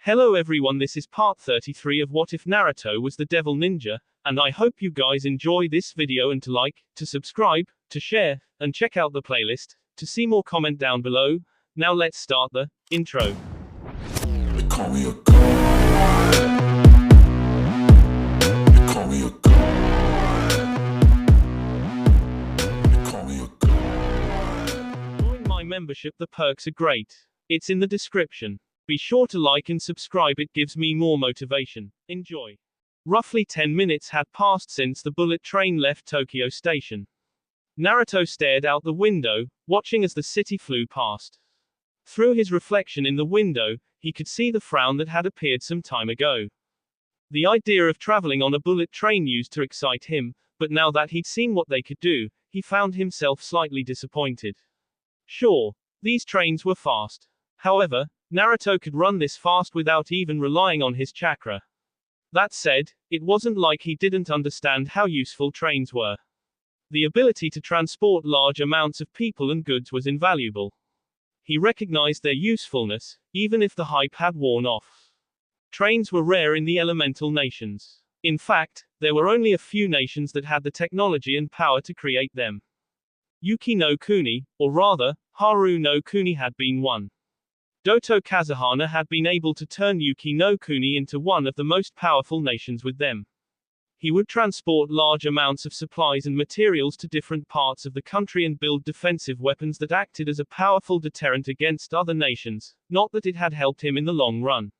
Hello everyone, this is part 33 of What If Naruto Was the Devil Ninja, and I hope you guys enjoy this video and to like, to subscribe, to share, and check out the playlist, to see more comment down below. Now let's start the intro. They call me a god. They call me a god. They call me a god. Join my membership, the perks are great. It's in the description. Be sure to like and subscribe, it gives me more motivation. Enjoy. Roughly 10 minutes had passed since the bullet train left Tokyo Station. Naruto stared out the window, watching as the city flew past. Through his reflection in the window, he could see the frown that had appeared some time ago. The idea of traveling on a bullet train used to excite him, but now that he'd seen what they could do, he found himself slightly disappointed. Sure, these trains were fast. However, Naruto could run this fast without even relying on his chakra. That said, it wasn't like he didn't understand how useful trains were. The ability to transport large amounts of people and goods was invaluable. He recognized their usefulness, even if the hype had worn off. Trains were rare in the elemental nations. In fact, there were only a few nations that had the technology and power to create them. Yuki no Kuni, or rather, Haru no Kuni had been one. Doto Kazuhana had been able to turn Yuki no Kuni into one of the most powerful nations with them. He would transport large amounts of supplies and materials to different parts of the country and build defensive weapons that acted as a powerful deterrent against other nations, not that it had helped him in the long run.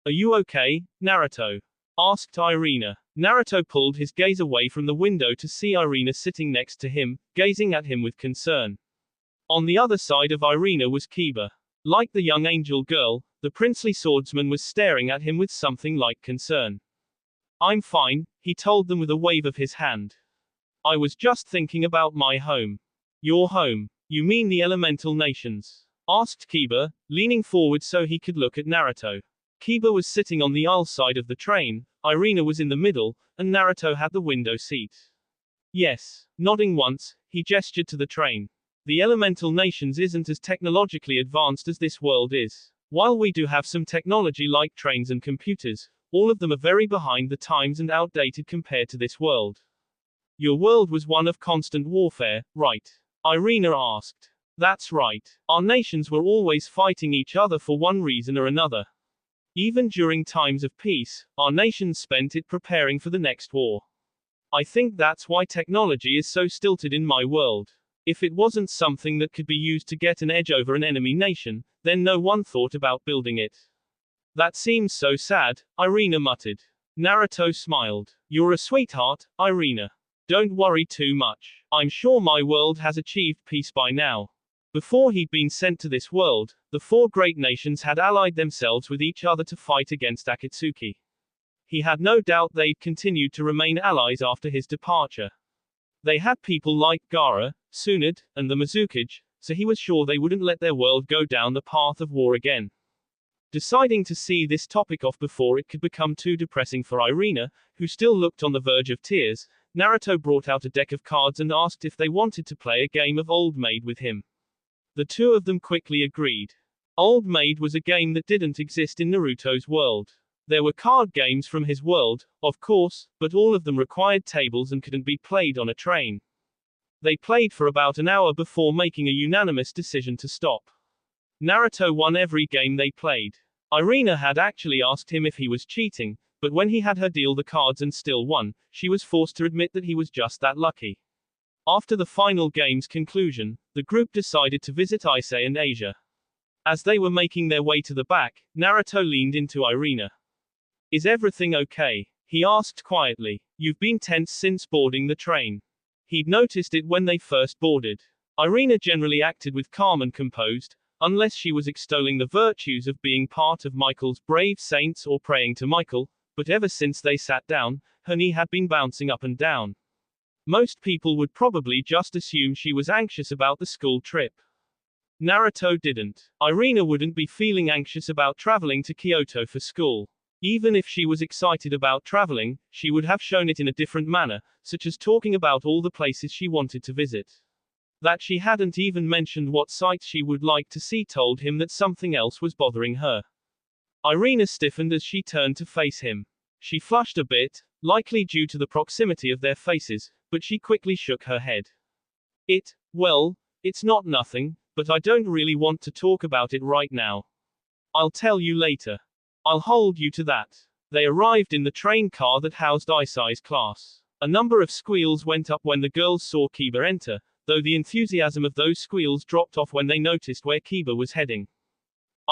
Are you okay, Naruto? Asked Irina. Naruto pulled his gaze away from the window to see Irina sitting next to him, gazing at him with concern. On the other side of Irina was Kiba. Like the young angel girl, the princely swordsman was staring at him with something like concern. I'm fine, he told them with a wave of his hand. I was just thinking about my home. Your home? You mean the elemental nations? Asked Kiba, leaning forward so he could look at Naruto. Kiba was sitting on the aisle side of the train, Irina was in the middle, and Naruto had the window seat. Yes. Nodding once, he gestured to the train. The elemental nations isn't as technologically advanced as this world is. While we do have some technology like trains and computers, all of them are very behind the times and outdated compared to this world. Your world was one of constant warfare, right? Irina asked. That's right. Our nations were always fighting each other for one reason or another. Even during times of peace, our nations spent it preparing for the next war. I think that's why technology is so stilted in my world. If it wasn't something that could be used to get an edge over an enemy nation, then no one thought about building it. That seems so sad, Irina muttered. Naruto smiled. You're a sweetheart, Irina. Don't worry too much. I'm sure my world has achieved peace by now. Before he'd been sent to this world, the four great nations had allied themselves with each other to fight against Akatsuki. He had no doubt they'd continued to remain allies after his departure. They had people like Gaara, Tsunade, and the Mizukage, so he was sure they wouldn't let their world go down the path of war again. Deciding to see this topic off before it could become too depressing for Irina, who still looked on the verge of tears, Naruto brought out a deck of cards and asked if they wanted to play a game of Old Maid with him. The two of them quickly agreed. Old Maid was a game that didn't exist in Naruto's world. There were card games from his world, of course, but all of them required tables and couldn't be played on a train. They played for about an hour before making a unanimous decision to stop. Naruto won every game they played. Irina had actually asked him if he was cheating, but when he had her deal the cards and still won, she was forced to admit that he was just that lucky. After the final game's conclusion, the group decided to visit Issei and Asia. As they were making their way to the back, Naruto leaned into Irina. Is everything okay? He asked quietly. You've been tense since boarding the train. He'd noticed it when they first boarded. Irina generally acted with calm and composed, unless she was extolling the virtues of being part of Michael's brave saints or praying to Michael, but ever since they sat down, her knee had been bouncing up and down. Most people would probably just assume she was anxious about the school trip. Naruto didn't. Irina wouldn't be feeling anxious about traveling to Kyoto for school. Even if she was excited about traveling, she would have shown it in a different manner, such as talking about all the places she wanted to visit. That she hadn't even mentioned what sights she would like to see told him that something else was bothering her. Irina stiffened as she turned to face him. She flushed a bit, likely due to the proximity of their faces, but she quickly shook her head. Well, it's not nothing, but I don't really want to talk about it right now. I'll tell you later. I'll hold you to that. They arrived in the train car that housed Isai's class. A number of squeals went up when the girls saw Kiba enter, though the enthusiasm of those squeals dropped off when they noticed where Kiba was heading.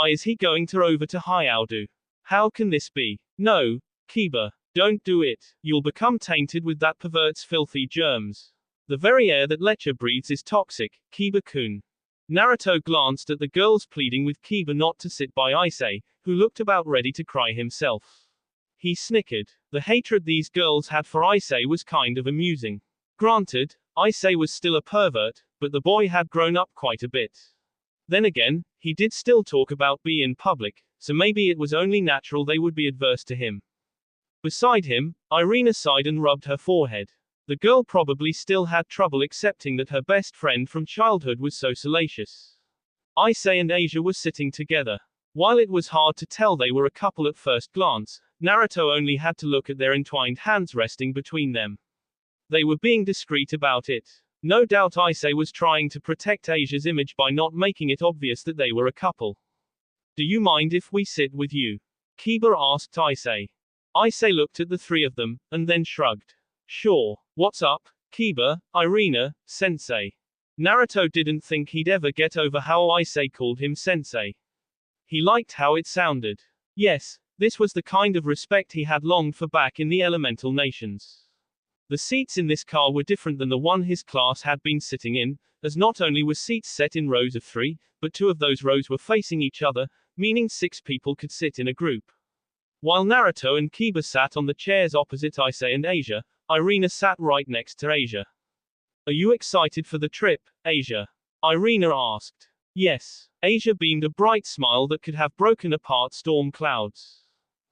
Is he going over to Hyodo? How can this be? No, Kiba, don't do it. You'll become tainted with that pervert's filthy germs. The very air that Lecher breathes is toxic, Kiba-kun. Naruto glanced at the girls pleading with Kiba not to sit by Issei, who looked about ready to cry himself. He snickered. The hatred these girls had for Issei was kind of amusing. Granted, Issei was still a pervert, but the boy had grown up quite a bit. Then again, he did still talk about B in public, so maybe it was only natural they would be adverse to him. Beside him, Irina sighed and rubbed her forehead. The girl probably still had trouble accepting that her best friend from childhood was so salacious. Issei and Asia were sitting together. While it was hard to tell they were a couple at first glance, Naruto only had to look at their entwined hands resting between them. They were being discreet about it. No doubt Issei was trying to protect Asia's image by not making it obvious that they were a couple. Do you mind if we sit with you? Kiba asked Issei. Issei looked at the three of them, and then shrugged. Sure. What's up, Kiba, Irina, sensei? Naruto didn't think he'd ever get over how Issei called him sensei. He liked how it sounded. Yes, this was the kind of respect he had longed for back in the elemental nations. The seats in this car were different than the one his class had been sitting in, as not only were seats set in rows of 3, but 2 of those rows were facing each other, meaning 6 people could sit in a group. While Naruto and Kiba sat on the chairs opposite Issei and Asia, Irina sat right next to Asia. Are you excited for the trip, Asia? Irina asked. Yes. Asia beamed a bright smile that could have broken apart storm clouds.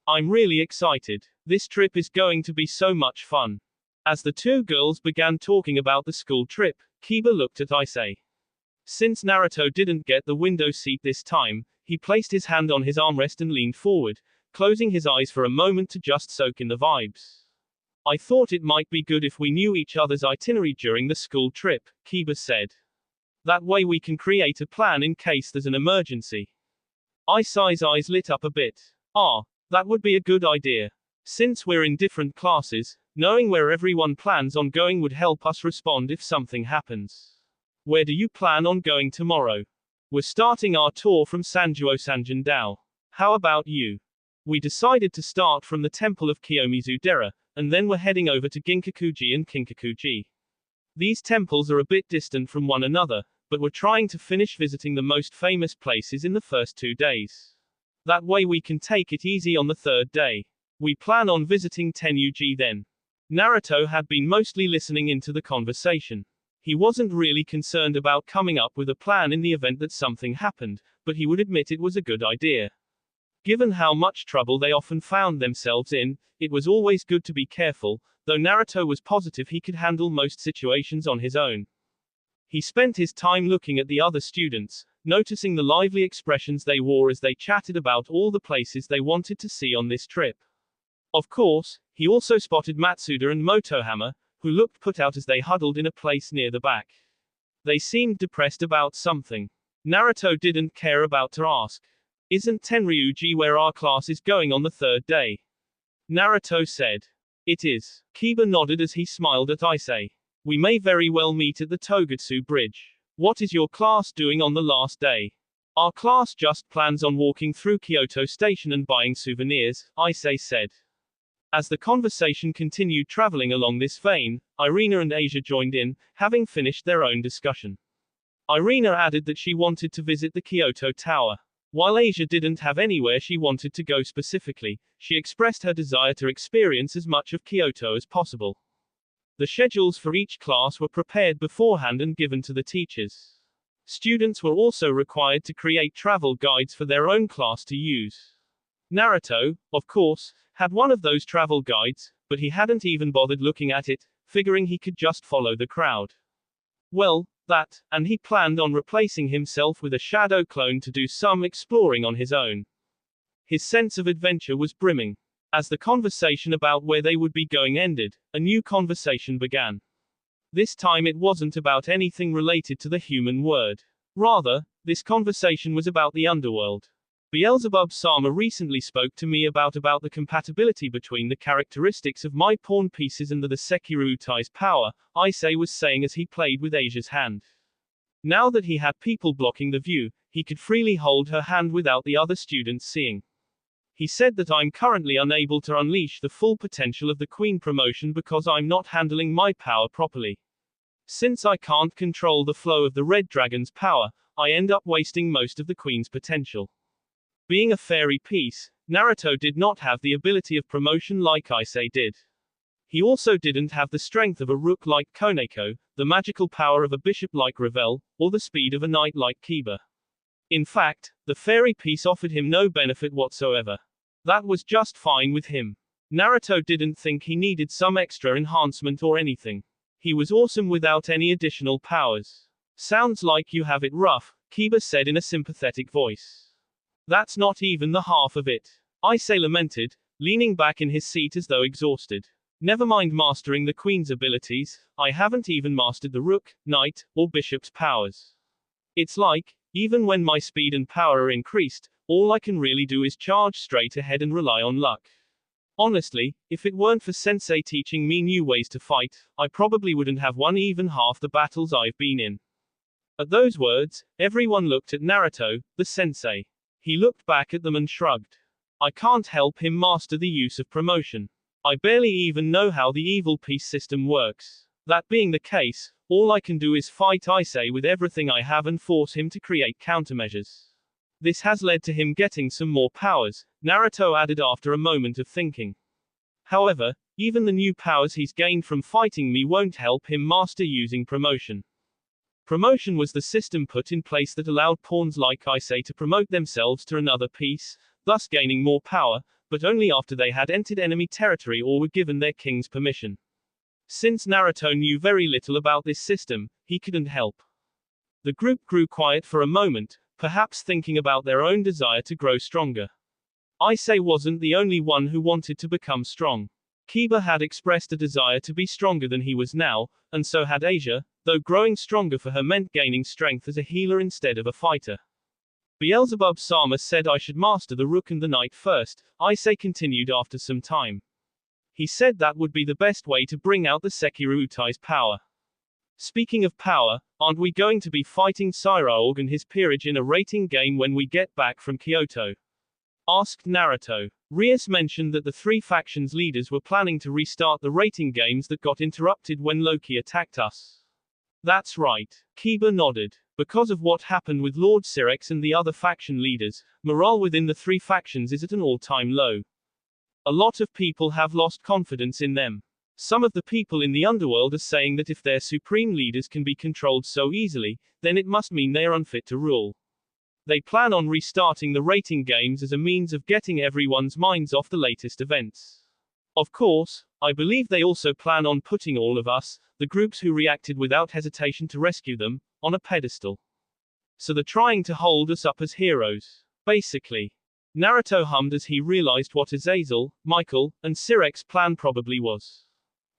I'm really excited. This trip is going to be so much fun. As the two girls began talking about the school trip, Kiba looked at Issei. Since Naruto didn't get the window seat this time, he placed his hand on his armrest and leaned forward, closing his eyes for a moment to just soak in the vibes. I thought it might be good if we knew each other's itinerary during the school trip, Kiba said. That way we can create a plan in case there's an emergency. Issei's eyes lit up a bit. That would be a good idea. Since we're in different classes, knowing where everyone plans on going would help us respond if something happens. Where do you plan on going tomorrow? We're starting our tour from Sanjuo Sanjin-dao. How about you? We decided to start from the temple of Kiyomizu-dera, and then we're heading over to Ginkakuji and Kinkakuji. These temples are a bit distant from one another, but we're trying to finish visiting the most famous places in the first 2 days. That way we can take it easy on the 3rd day. We plan on visiting Tenyuji then. Naruto had been mostly listening into the conversation. He wasn't really concerned about coming up with a plan in the event that something happened, but he would admit it was a good idea. Given how much trouble they often found themselves in, it was always good to be careful, though Naruto was positive he could handle most situations on his own. He spent his time looking at the other students, noticing the lively expressions they wore as they chatted about all the places they wanted to see on this trip. Of course, he also spotted Matsuda and Motohama, who looked put out as they huddled in a place near the back. They seemed depressed about something. Naruto didn't care about to ask. Isn't Tenryuji where our class is going on the 3rd day? Naruto said. It is. Kiba nodded as he smiled at Issei. We may very well meet at the Togetsu Bridge. What is your class doing on the last day? Our class just plans on walking through Kyoto Station and buying souvenirs, Issei said. As the conversation continued traveling along this vein, Irina and Asia joined in, having finished their own discussion. Irina added that she wanted to visit the Kyoto Tower. While Asia didn't have anywhere she wanted to go specifically, she expressed her desire to experience as much of Kyoto as possible. The schedules for each class were prepared beforehand and given to the teachers. Students were also required to create travel guides for their own class to use. Naruto, of course, had one of those travel guides, but he hadn't even bothered looking at it, figuring he could just follow the crowd. Well, and he planned on replacing himself with a shadow clone to do some exploring on his own. His sense of adventure was brimming. As the conversation about where they would be going ended, a new conversation began. This time it wasn't about anything related to the human world. Rather, this conversation was about the underworld. Beelzebub-sama recently spoke to me about the compatibility between the characteristics of my pawn pieces and the Sekiru Utai's power, Issei was saying as he played with Asia's hand. Now that he had people blocking the view, he could freely hold her hand without the other students seeing. He said that I'm currently unable to unleash the full potential of the Queen promotion because I'm not handling my power properly. Since I can't control the flow of the Red Dragon's power, I end up wasting most of the Queen's potential. Being a fairy piece, Naruto did not have the ability of promotion like Issei did. He also didn't have the strength of a rook like Koneko, the magical power of a bishop like Ravel, or the speed of a knight like Kiba. In fact, the fairy piece offered him no benefit whatsoever. That was just fine with him. Naruto didn't think he needed some extra enhancement or anything. He was awesome without any additional powers. Sounds like you have it rough, Kiba said in a sympathetic voice. That's not even the half of it. Issei lamented, leaning back in his seat as though exhausted. Never mind mastering the Queen's abilities, I haven't even mastered the rook, knight, or bishop's powers. It's like, even when my speed and power are increased, all I can really do is charge straight ahead and rely on luck. Honestly, if it weren't for Sensei teaching me new ways to fight, I probably wouldn't have won even half the battles I've been in. At those words, everyone looked at Naruto, the sensei. He looked back at them and shrugged. I can't help him master the use of promotion. I barely even know how the evil piece system works. That being the case, all I can do is fight Issei with everything I have and force him to create countermeasures. This has led to him getting some more powers, Naruto added after a moment of thinking. However, even the new powers he's gained from fighting me won't help him master using promotion. Promotion was the system put in place that allowed pawns like Issei to promote themselves to another piece, thus gaining more power, but only after they had entered enemy territory or were given their king's permission. Since Naruto knew very little about this system, he couldn't help. The group grew quiet for a moment, perhaps thinking about their own desire to grow stronger. Issei wasn't the only one who wanted to become strong. Kiba had expressed a desire to be stronger than he was now, and so had Asia, though growing stronger for her meant gaining strength as a healer instead of a fighter. Beelzebub-sama said I should master the rook and the knight first, Issei continued after some time. He said that would be the best way to bring out the Sekiru Utai's power. Speaking of power, aren't we going to be fighting Cyraorg and his peerage in a rating game when we get back from Kyoto? Asked Naruto. Rias mentioned that the three factions leaders were planning to restart the rating games that got interrupted when Loki attacked us. That's right. Kiba nodded. Because of what happened with Lord Syrex and the other faction leaders, morale within the three factions is at an all-time low. A lot of people have lost confidence in them. Some of the people in the underworld are saying that if their supreme leaders can be controlled so easily, then it must mean they are unfit to rule. They plan on restarting the rating games as a means of getting everyone's minds off the latest events. Of course, I believe they also plan on putting all of us, the groups who reacted without hesitation to rescue them, on a pedestal. So they're trying to hold us up as heroes. Basically. Naruto hummed as he realized what Azazel, Michael, and Sirex's plan probably was.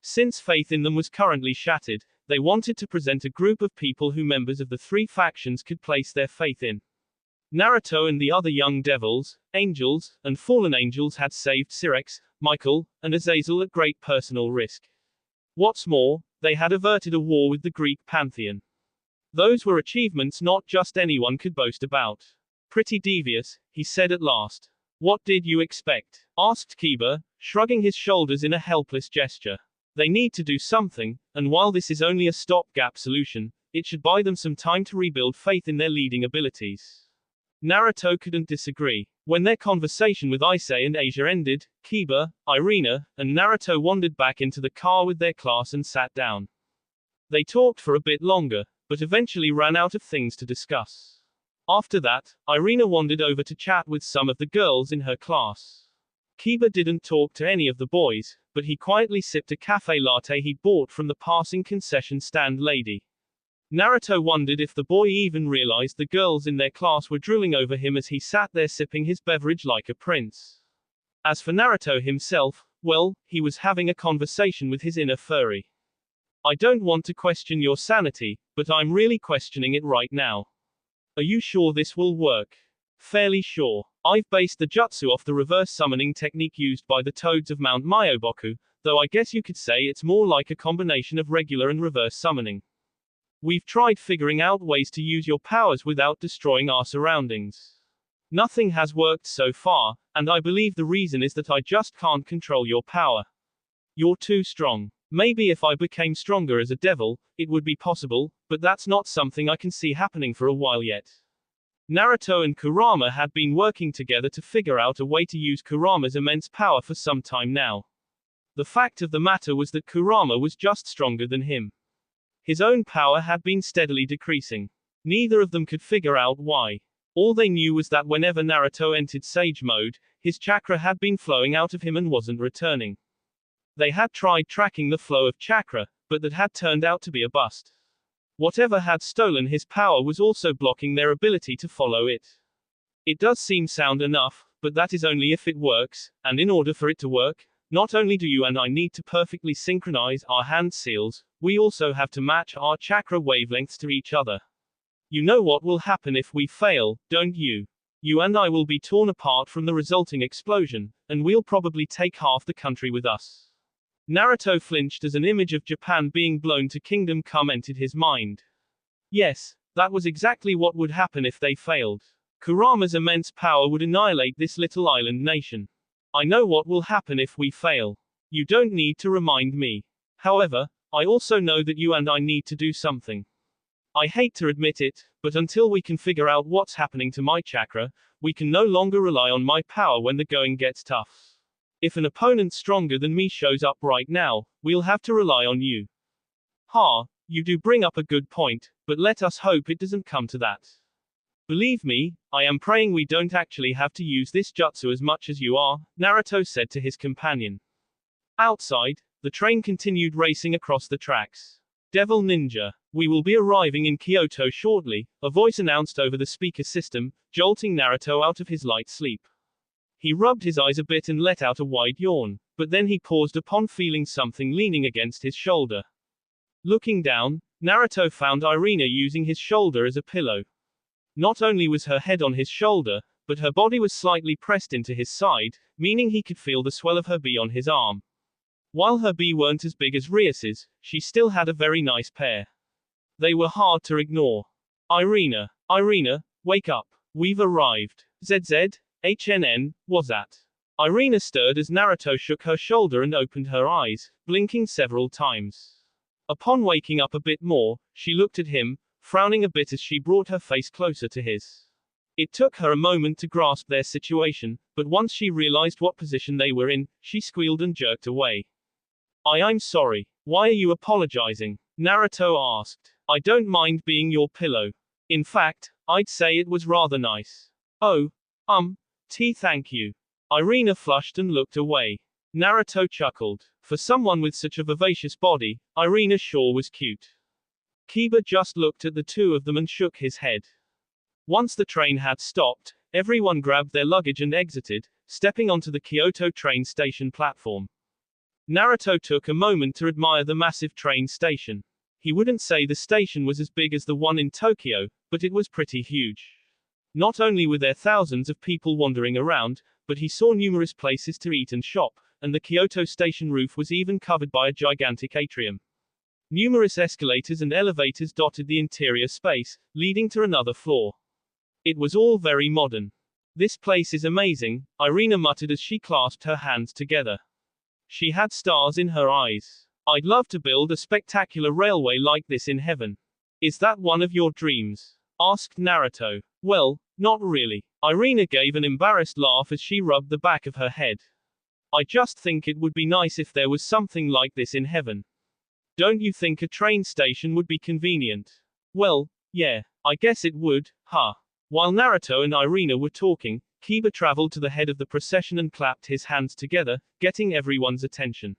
Since faith in them was currently shattered, they wanted to present a group of people who members of the three factions could place their faith in. Naruto and the other young devils, angels, and fallen angels had saved Syrex, Michael, and Azazel at great personal risk. What's more, they had averted a war with the Greek pantheon. Those were achievements not just anyone could boast about. Pretty devious, he said at last. What did you expect? Asked Kiba, shrugging his shoulders in a helpless gesture. They need to do something, and while this is only a stopgap solution, it should buy them some time to rebuild faith in their leading abilities. Naruto couldn't disagree. When their conversation with Issei and Asia ended, Kiba, Irina, and Naruto wandered back into the car with their class and sat down. They talked for a bit longer, but eventually ran out of things to discuss. After that, Irina wandered over to chat with some of the girls in her class. Kiba didn't talk to any of the boys, but he quietly sipped a cafe latte he'd bought from the passing concession stand lady. Naruto wondered if the boy even realized the girls in their class were drooling over him as he sat there sipping his beverage like a prince. As for Naruto himself, well, he was having a conversation with his inner furry. I don't want to question your sanity, but I'm really questioning it right now. Are you sure this will work? Fairly sure. I've based the jutsu off the reverse summoning technique used by the toads of Mount Myoboku, though I guess you could say it's more like a combination of regular and reverse summoning. We've tried figuring out ways to use your powers without destroying our surroundings. Nothing has worked so far, and I believe the reason is that I just can't control your power. You're too strong. Maybe if I became stronger as a devil, it would be possible, but that's not something I can see happening for a while yet. Naruto and Kurama had been working together to figure out a way to use Kurama's immense power for some time now. The fact of the matter was that Kurama was just stronger than him. His own power had been steadily decreasing. Neither of them could figure out why. All they knew was that whenever Naruto entered Sage mode, his chakra had been flowing out of him and wasn't returning. They had tried tracking the flow of chakra, but that had turned out to be a bust. Whatever had stolen his power was also blocking their ability to follow it. It does seem sound enough, but that is only if it works, and in order for it to work, not only do you and I need to perfectly synchronize our hand seals, we also have to match our chakra wavelengths to each other. You know what will happen if we fail, don't you? You and I will be torn apart from the resulting explosion, and we'll probably take half the country with us. Naruto flinched as an image of Japan being blown to Kingdom Come entered his mind. Yes, that was exactly what would happen if they failed. Kurama's immense power would annihilate this little island nation. I know what will happen if we fail. You don't need to remind me. However, I also know that you and I need to do something. I hate to admit it, but until we can figure out what's happening to my chakra, we can no longer rely on my power when the going gets tough. If an opponent stronger than me shows up right now, we'll have to rely on you. You do bring up a good point, but let us hope it doesn't come to that. Believe me, I am praying we don't actually have to use this jutsu as much as you are, Naruto said to his companion. Outside, the train continued racing across the tracks. Devil Ninja. We will be arriving in Kyoto shortly, a voice announced over the speaker system, jolting Naruto out of his light sleep. He rubbed his eyes a bit and let out a wide yawn, but then he paused upon feeling something leaning against his shoulder. Looking down, Naruto found Irina using his shoulder as a pillow. Not only was her head on his shoulder, but her body was slightly pressed into his side, meaning he could feel the swell of her bee on his arm. While her bee weren't as big as Rias's, she still had a very nice pair. They were hard to ignore. Irina, wake up. We've arrived. ZZ, HNN, was that? Irina stirred as Naruto shook her shoulder and opened her eyes, blinking several times. Upon waking up a bit more, she looked at him, frowning a bit as she brought her face closer to his. It took her a moment to grasp their situation, but once she realized what position they were in, she squealed and jerked away. I'm sorry. Why are you apologizing? Naruto asked. I don't mind being your pillow. In fact, I'd say it was rather nice. Oh, thank you. Irina flushed and looked away. Naruto chuckled. For someone with such a vivacious body, Irina sure was cute. Kiba just looked at the two of them and shook his head. Once the train had stopped, everyone grabbed their luggage and exited, stepping onto the Kyoto train station platform. Naruto took a moment to admire the massive train station. He wouldn't say the station was as big as the one in Tokyo, but it was pretty huge. Not only were there thousands of people wandering around, but he saw numerous places to eat and shop, and the Kyoto station roof was even covered by a gigantic atrium. Numerous escalators and elevators dotted the interior space, leading to another floor. It was all very modern. This place is amazing, Irina muttered as she clasped her hands together. She had stars in her eyes. I'd love to build a spectacular railway like this in heaven. Is that one of your dreams? Asked Naruto. Well, not really. Irina gave an embarrassed laugh as she rubbed the back of her head. I just think it would be nice if there was something like this in heaven. Don't you think a train station would be convenient? Well, yeah, I guess it would, huh? While Naruto and Irina were talking, Kiba traveled to the head of the procession and clapped his hands together, getting everyone's attention.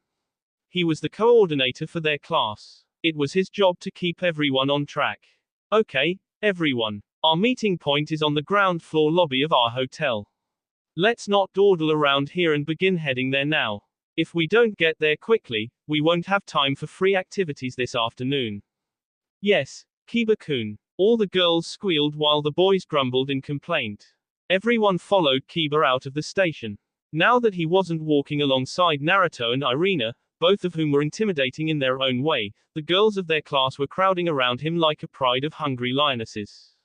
He was the coordinator for their class. It was his job to keep everyone on track. Okay, everyone. Our meeting point is on the ground floor lobby of our hotel. Let's not dawdle around here and begin heading there now. If we don't get there quickly, we won't have time for free activities this afternoon. Yes, Kiba-kun. All the girls squealed while the boys grumbled in complaint. Everyone followed Kiba out of the station. Now that he wasn't walking alongside Naruto and Irina, both of whom were intimidating in their own way, the girls of their class were crowding around him like a pride of hungry lionesses.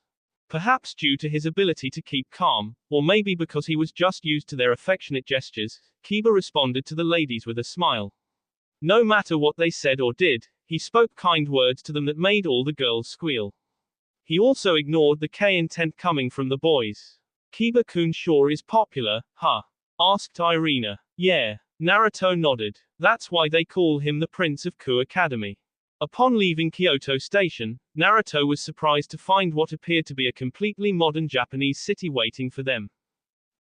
Perhaps due to his ability to keep calm, or maybe because he was just used to their affectionate gestures, Kiba responded to the ladies with a smile. No matter what they said or did, he spoke kind words to them that made all the girls squeal. He also ignored the intent coming from the boys. Kiba-kun sure is popular, huh? Asked Irina. Yeah. Naruto nodded. That's why they call him the Prince of Ku Academy. Upon leaving Kyoto Station, Naruto was surprised to find what appeared to be a completely modern Japanese city waiting for them.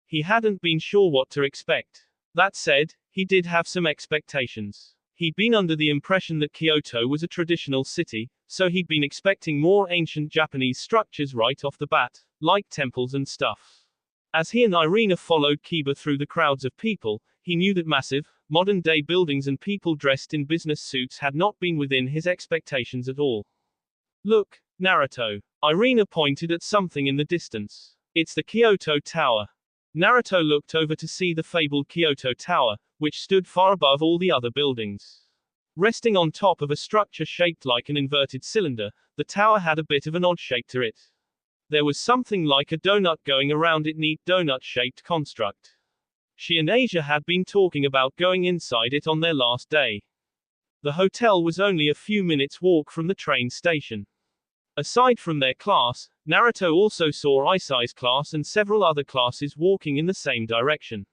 He hadn't been sure what to expect. That said, he did have some expectations. He'd been under the impression that Kyoto was a traditional city, so he'd been expecting more ancient Japanese structures right off the bat, like temples and stuff. As he and Irina followed Kiba through the crowds of people, he knew that massive, modern-day buildings and people dressed in business suits had not been within his expectations at all. Look, Naruto. Irina pointed at something in the distance. It's the Kyoto Tower. Naruto looked over to see the fabled Kyoto Tower, which stood far above all the other buildings. Resting on top of a structure shaped like an inverted cylinder, the tower had a bit of an odd shape to it. There was something like a donut going around its neat donut-shaped construct. She and Asia had been talking about going inside it on their last day. The hotel was only a few minutes' walk from the train station. Aside from their class, Naruto also saw Isai's class and several other classes walking in the same direction.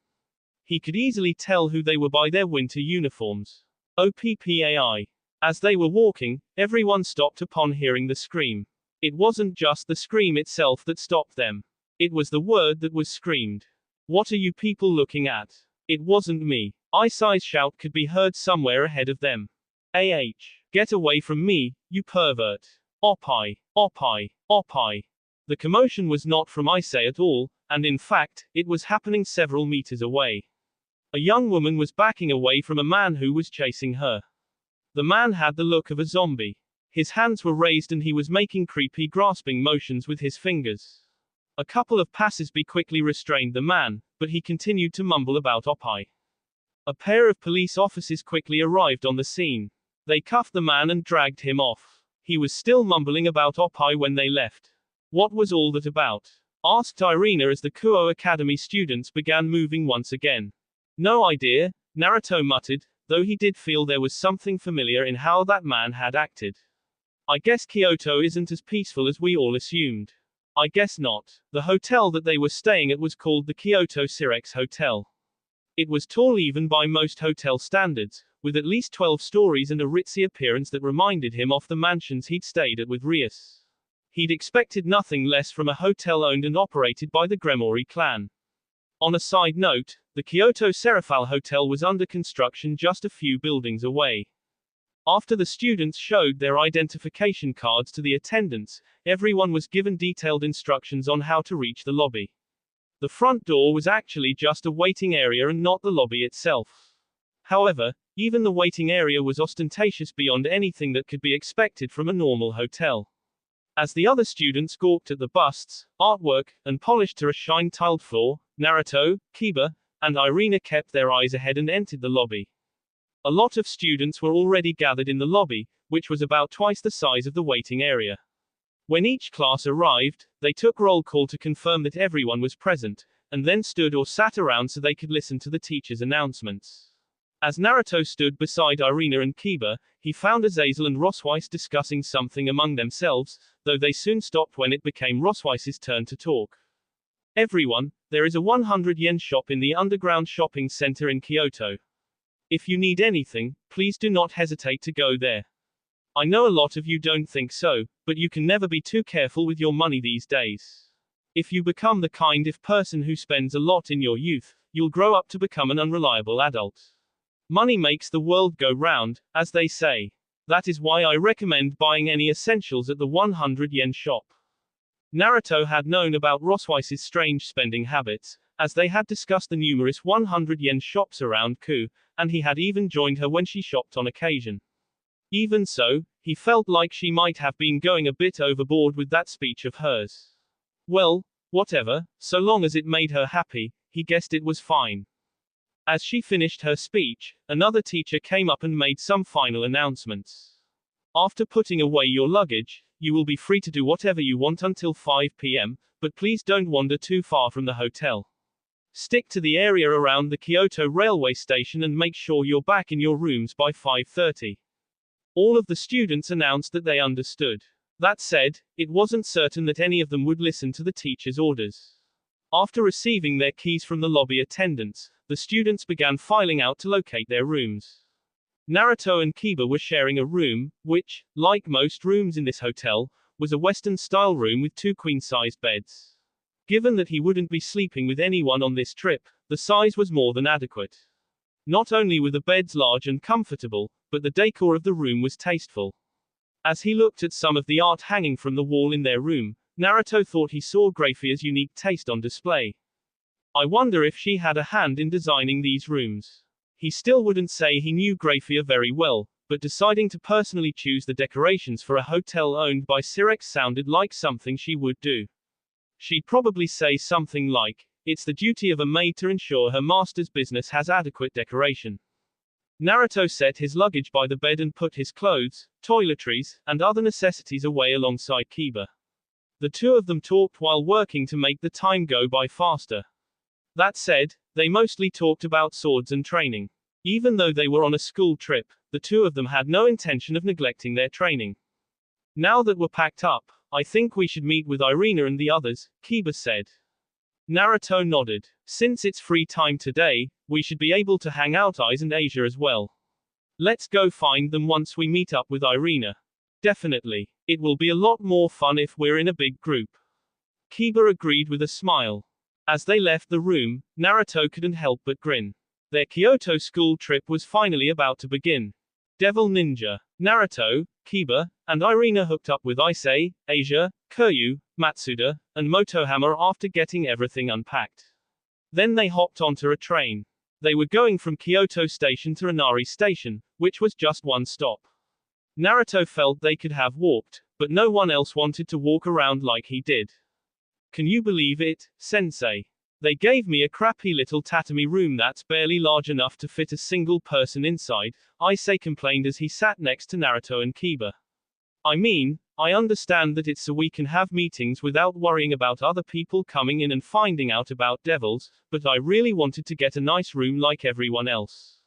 He could easily tell who they were by their winter uniforms. OPPAI. As they were walking, everyone stopped upon hearing the scream. It wasn't just the scream itself that stopped them. It was the word that was screamed. What are you people looking at? It wasn't me. Isai's shout could be heard somewhere ahead of them. Get away from me, you pervert. Oppai. Oppai. Oppai. The commotion was not from Isai at all, and in fact, it was happening several meters away. A young woman was backing away from a man who was chasing her. The man had the look of a zombie. His hands were raised and he was making creepy grasping motions with his fingers. A couple of passers-by quickly restrained the man, but he continued to mumble about Oppai. A pair of police officers quickly arrived on the scene. They cuffed the man and dragged him off. He was still mumbling about Oppai when they left. What was all that about? Asked Irina as the Kuo Academy students began moving once again. No idea, Naruto muttered, though he did feel there was something familiar in how that man had acted. I guess Kyoto isn't as peaceful as we all assumed. I guess not. The hotel that they were staying at was called the Kyoto Sirex Hotel. It was tall even by most hotel standards, with at least 12 stories and a ritzy appearance that reminded him of the mansions he'd stayed at with Rias. He'd expected nothing less from a hotel owned and operated by the Gremori clan. On a side note, the Kyoto Serafal Hotel was under construction just a few buildings away. After the students showed their identification cards to the attendants, everyone was given detailed instructions on how to reach the lobby. The front door was actually just a waiting area and not the lobby itself. However, even the waiting area was ostentatious beyond anything that could be expected from a normal hotel. As the other students gawked at the busts, artwork, and polished to a shine-tiled floor, Naruto, Kiba, and Irina kept their eyes ahead and entered the lobby. A lot of students were already gathered in the lobby, which was about twice the size of the waiting area. When each class arrived, they took roll call to confirm that everyone was present, and then stood or sat around so they could listen to the teacher's announcements. As Naruto stood beside Irina and Kiba, he found Azazel and Rosweiss discussing something among themselves, though they soon stopped when it became Rosweiss's turn to talk. Everyone, there is a 100 yen shop in the underground shopping center in Kyoto. If you need anything, please do not hesitate to go there. I know a lot of you don't think so, but you can never be too careful with your money these days. If you become the kind of person who spends a lot in your youth, you'll grow up to become an unreliable adult. Money makes the world go round, as they say. That is why I recommend buying any essentials at the 100 yen shop. Naruto had known about Roswice's strange spending habits, as they had discussed the numerous 100 yen shops around Ku, and he had even joined her when she shopped on occasion. Even so, he felt like she might have been going a bit overboard with that speech of hers. Well, whatever, so long as it made her happy, he guessed it was fine. As she finished her speech, another teacher came up and made some final announcements. After putting away your luggage, you will be free to do whatever you want until 5 p.m., but please don't wander too far from the hotel. Stick to the area around the Kyoto railway station and make sure you're back in your rooms by 5:30. All of the students announced that they understood. That said, it wasn't certain that any of them would listen to the teacher's orders. After receiving their keys from the lobby attendants, the students began filing out to locate their rooms. Naruto and Kiba were sharing a room, which, like most rooms in this hotel, was a Western-style room with 2 queen-sized beds. Given that he wouldn't be sleeping with anyone on this trip, the size was more than adequate. Not only were the beds large and comfortable, but the decor of the room was tasteful. As he looked at some of the art hanging from the wall in their room, Naruto thought he saw Graffia's unique taste on display. I wonder if she had a hand in designing these rooms. He still wouldn't say he knew Graffia very well, but deciding to personally choose the decorations for a hotel owned by Sirex sounded like something she would do. She'd probably say something like, "It's the duty of a maid to ensure her master's business has adequate decoration." Naruto set his luggage by the bed and put his clothes, toiletries, and other necessities away alongside Kiba. The two of them talked while working to make the time go by faster. That said, they mostly talked about swords and training. Even though they were on a school trip, the two of them had no intention of neglecting their training. "Now that we're packed up, I think we should meet with Irina and the others," Kiba said. Naruto nodded. "Since it's free time today, we should be able to hang out Eyes and Asia as well. Let's go find them once we meet up with Irina." "Definitely. It will be a lot more fun if we're in a big group." Kiba agreed with a smile. As they left the room, Naruto couldn't help but grin. Their Kyoto school trip was finally about to begin. Devil Ninja, Naruto, Kiba, and Irina hooked up with Issei, Asia, Kiryu, Matsuda, and Motohammer after getting everything unpacked. Then they hopped onto a train. They were going from Kyoto Station to Inari Station, which was just one stop. Naruto felt they could have walked, but no one else wanted to walk around like he did. "Can you believe it, sensei? They gave me a crappy little tatami room that's barely large enough to fit a single person inside," Issei complained as he sat next to Naruto and Kiba. "I mean, I understand that it's so we can have meetings without worrying about other people coming in and finding out about devils, but I really wanted to get a nice room like everyone else."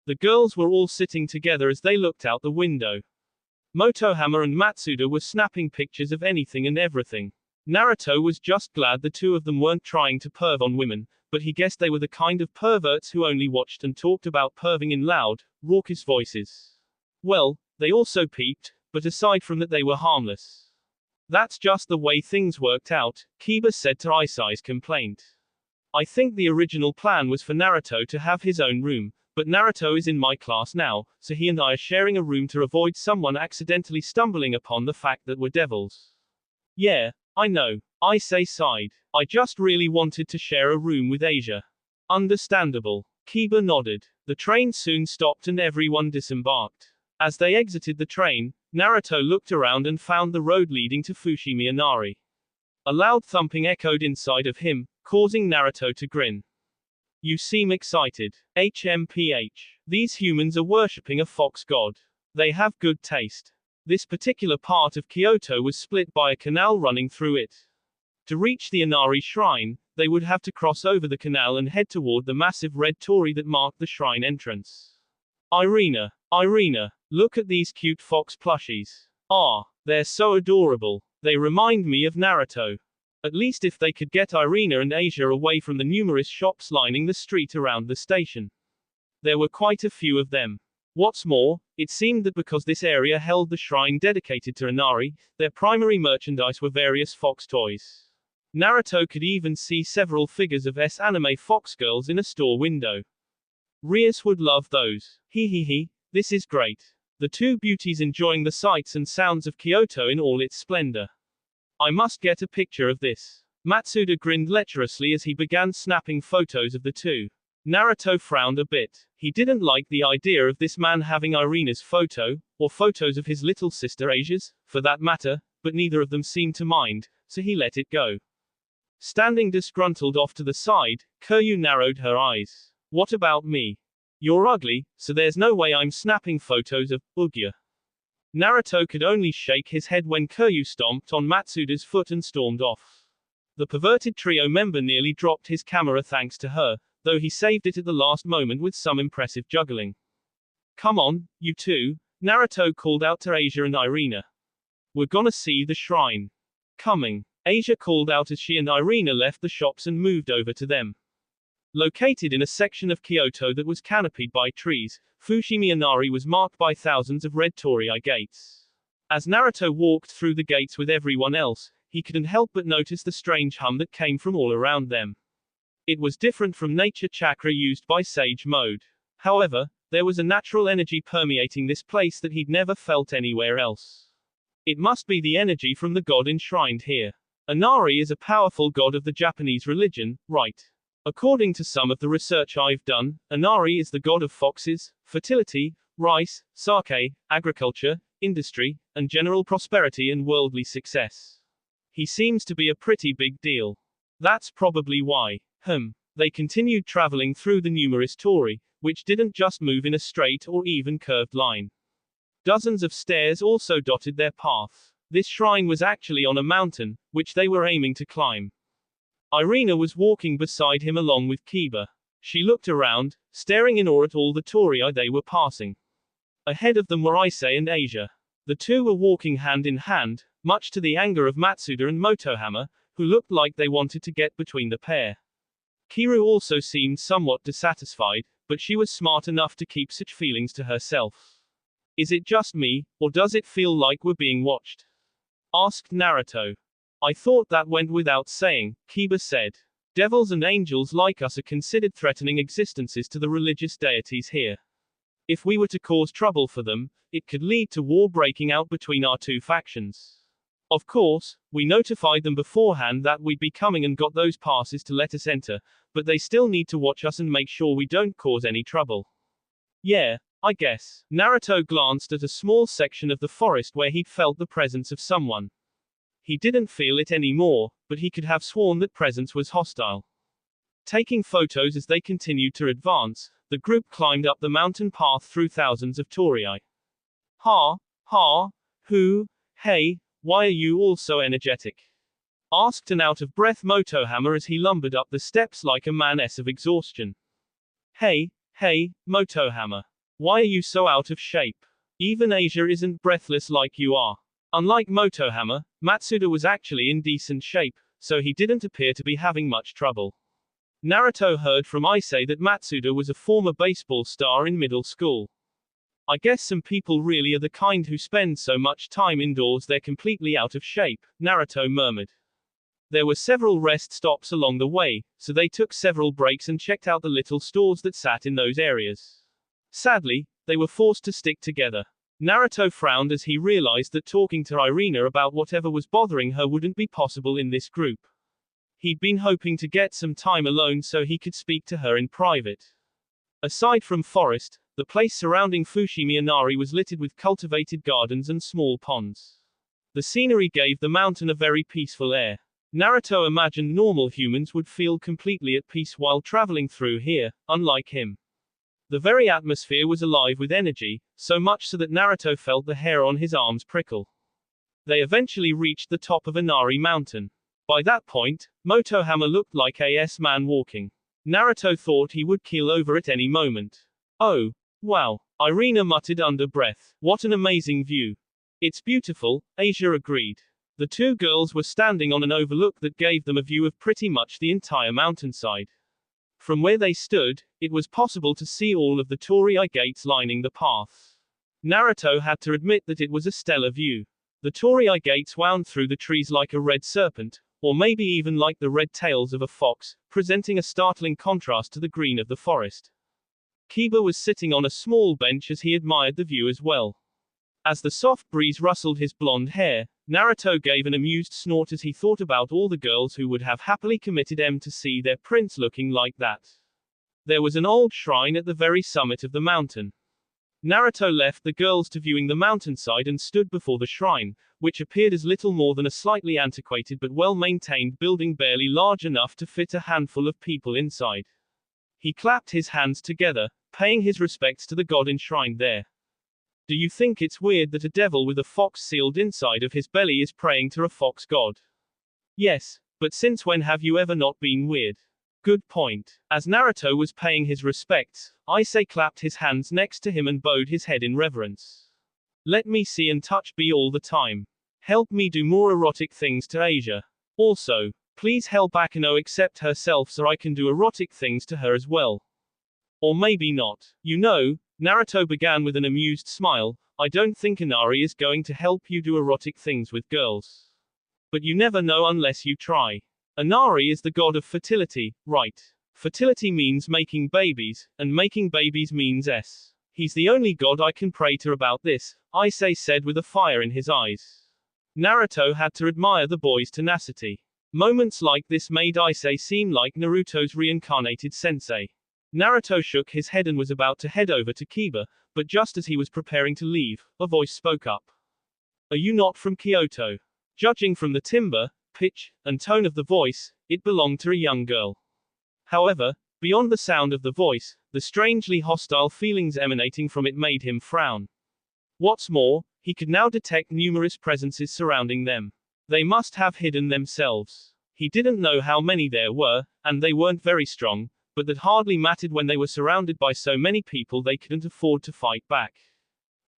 The girls were all sitting together as they looked out the window. Motohammer and Matsuda were snapping pictures of anything and everything. Naruto was just glad the two of them weren't trying to perv on women, but he guessed they were the kind of perverts who only watched and talked about perving in loud, raucous voices. Well, they also peeped, but aside from that they were harmless. "That's just the way things worked out," Kiba said to Issei's complaint. "I think the original plan was for Naruto to have his own room, but Naruto is in my class now, so he and I are sharing a room to avoid someone accidentally stumbling upon the fact that we're devils." "Yeah, I know," Issei sighed. "I just really wanted to share a room with Asia." "Understandable." Kiba nodded. The train soon stopped and everyone disembarked. As they exited the train, Naruto looked around and found the road leading to Fushimi Inari. A loud thumping echoed inside of him, causing Naruto to grin. "You seem excited. HMPH. These humans are worshipping a fox god. They have good taste." This particular part of Kyoto was split by a canal running through it. To reach the Inari shrine, they would have to cross over the canal and head toward the massive red torii that marked the shrine entrance. Irina, look at these cute fox plushies. Ah, they're so adorable. They remind me of Naruto. At least if they could get Irina and Asia away from the numerous shops lining the street around the station. There were quite a few of them. What's more, it seemed that because this area held the shrine dedicated to Inari, their primary merchandise were various fox toys. Naruto could even see several figures of anime fox girls in a store window. Rias would love those. He, this is great. the two beauties enjoying the sights and sounds of Kyoto in all its splendor. I must get a picture of this. Matsuda grinned lecherously as he began snapping photos of the two. Naruto frowned a bit. He didn't like the idea of this man having Irina's photo, or photos of his little sister Asia's, for that matter, but neither of them seemed to mind, so he let it go. Standing disgruntled off to the side, Kiryu narrowed her eyes. What about me? You're ugly, so there's no way I'm snapping photos of Ugya. Naruto could only shake his head when Kiryu stomped on Matsuda's foot and stormed off. The perverted trio member nearly dropped his camera thanks to her, though he saved it at the last moment with some impressive juggling. Come on, you two, Naruto called out to Asia and Irina. We're gonna see the shrine. Coming. Asia called out as she and Irina left the shops and moved over to them. Located in a section of Kyoto that was canopied by trees, Fushimi Inari was marked by thousands of red torii gates. As Naruto walked through the gates with everyone else, he couldn't help but notice the strange hum that came from all around them. It was different from nature chakra used by Sage Mode. However, there was a natural energy permeating this place that he'd never felt anywhere else. It must be the energy from the god enshrined here. Inari is a powerful god of the Japanese religion, right? According to some of the research I've done, Inari is the god of foxes, fertility, rice, sake, agriculture, industry, and general prosperity and worldly success. He seems to be a pretty big deal. That's probably why. They continued traveling through the numerous torii, which didn't just move in a straight or even curved line. Dozens of stairs also dotted their path. This shrine was actually on a mountain, which they were aiming to climb. Irina was walking beside him along with Kiba. She looked around, staring in awe at all the torii they were passing. Ahead of them were Issei and Asia. The two were walking hand in hand, much to the anger of Matsuda and Motohama, who looked like they wanted to get between the pair. Kiru also seemed somewhat dissatisfied, but she was smart enough to keep such feelings to herself. Is it just me, or does it feel like we're being watched? Asked Naruto. I thought that went without saying, Kiba said. Devils and angels like us are considered threatening existences to the religious deities here. If we were to cause trouble for them, it could lead to war breaking out between our two factions. Of course, we notified them beforehand that we'd be coming and got those passes to let us enter, but they still need to watch us and make sure we don't cause any trouble. Yeah, I guess. Naruto glanced at a small section of the forest where he'd felt the presence of someone. He didn't feel it anymore, but he could have sworn that presence was hostile. Taking photos as they continued to advance, the group climbed up the mountain path through thousands of torii. Hey, why are you all so energetic? Asked an out-of-breath Motohama as he lumbered up the steps like a man-s of exhaustion. Hey, Motohama. Why are you so out of shape? Even Asia isn't breathless like you are. Unlike Motohama, Matsuda was actually in decent shape, so he didn't appear to be having much trouble. Naruto heard from Issei that Matsuda was a former baseball star in middle school. I guess some people really are the kind who spend so much time indoors they're completely out of shape, Naruto murmured. There were several rest stops along the way, so they took several breaks and checked out the little stores that sat in those areas. Sadly, they were forced to stick together. Naruto frowned as he realized that talking to Irina about whatever was bothering her wouldn't be possible in this group. He'd been hoping to get some time alone so he could speak to her in private. Aside from forest, the place surrounding Fushimi Inari was littered with cultivated gardens and small ponds. The scenery gave the mountain a very peaceful air. Naruto imagined normal humans would feel completely at peace while traveling through here, unlike him. The very atmosphere was alive with energy, so much so that Naruto felt the hair on his arms prickle. They eventually reached the top of Inari Mountain. By that point, Motohama looked like a S-man walking. Naruto thought he would keel over at any moment. Oh, wow, Irina muttered under breath. What an amazing view. It's beautiful, Asia agreed. The two girls were standing on an overlook that gave them a view of pretty much the entire mountainside. From where they stood, it was possible to see all of the torii gates lining the path. Naruto had to admit that it was a stellar view. The torii gates wound through the trees like a red serpent, or maybe even like the red tails of a fox, presenting a startling contrast to the green of the forest. Kiba was sitting on a small bench as he admired the view as well. As the soft breeze rustled his blonde hair, Naruto gave an amused snort as he thought about all the girls who would have happily committed to see their prince looking like that. There was an old shrine at the very summit of the mountain. Naruto left the girls to viewing the mountainside and stood before the shrine, which appeared as little more than a slightly antiquated but well-maintained building barely large enough to fit a handful of people inside. He clapped his hands together, paying his respects to the god enshrined there. Do you think it's weird that a devil with a fox sealed inside of his belly is praying to a fox god? Yes, but since when have you ever not been weird? Good point. As Naruto was paying his respects, Issei clapped his hands next to him and bowed his head in reverence. Let me see and touch B all the time. Help me do more erotic things to Asia. Also, please help Akano accept herself so I can do erotic things to her as well. Or maybe not. You know, Naruto began with an amused smile, I don't think Inari is going to help you do erotic things with girls. But you never know unless you try. Inari is the god of fertility, right? Fertility means making babies, and making babies means S. He's the only god I can pray to about this, Issei said with a fire in his eyes. Naruto had to admire the boy's tenacity. Moments like this made Issei seem like Naruto's reincarnated sensei. Naruto shook his head and was about to head over to Kiba, but just as he was preparing to leave, a voice spoke up. Are you not from Kyoto? Judging from the timbre, pitch, and tone of the voice, it belonged to a young girl. However, beyond the sound of the voice, the strangely hostile feelings emanating from it made him frown. What's more, he could now detect numerous presences surrounding them. They must have hidden themselves. He didn't know how many there were, and they weren't very strong, but that hardly mattered when they were surrounded by so many people they couldn't afford to fight back.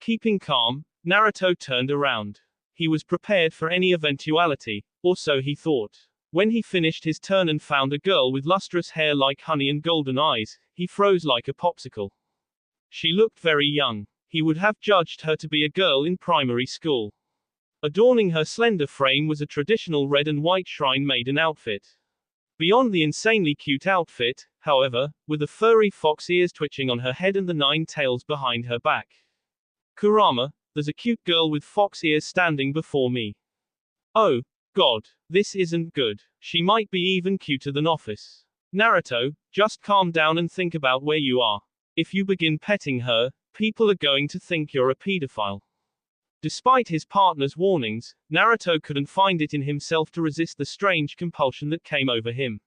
Keeping calm, Naruto turned around. He was prepared for any eventuality, or so he thought. When he finished his turn and found a girl with lustrous hair like honey and golden eyes, he froze like a popsicle. She looked very young. He would have judged her to be a girl in primary school. Adorning her slender frame was a traditional red and white shrine maiden outfit. Beyond the insanely cute outfit, however, were the furry fox ears twitching on her head and the 9 tails behind her back. Kurama, there's a cute girl with fox ears standing before me. Oh, God, this isn't good. She might be even cuter than Office. Naruto, just calm down and think about where you are. If you begin petting her, people are going to think you're a pedophile. Despite his partner's warnings, Naruto couldn't find it in himself to resist the strange compulsion that came over him.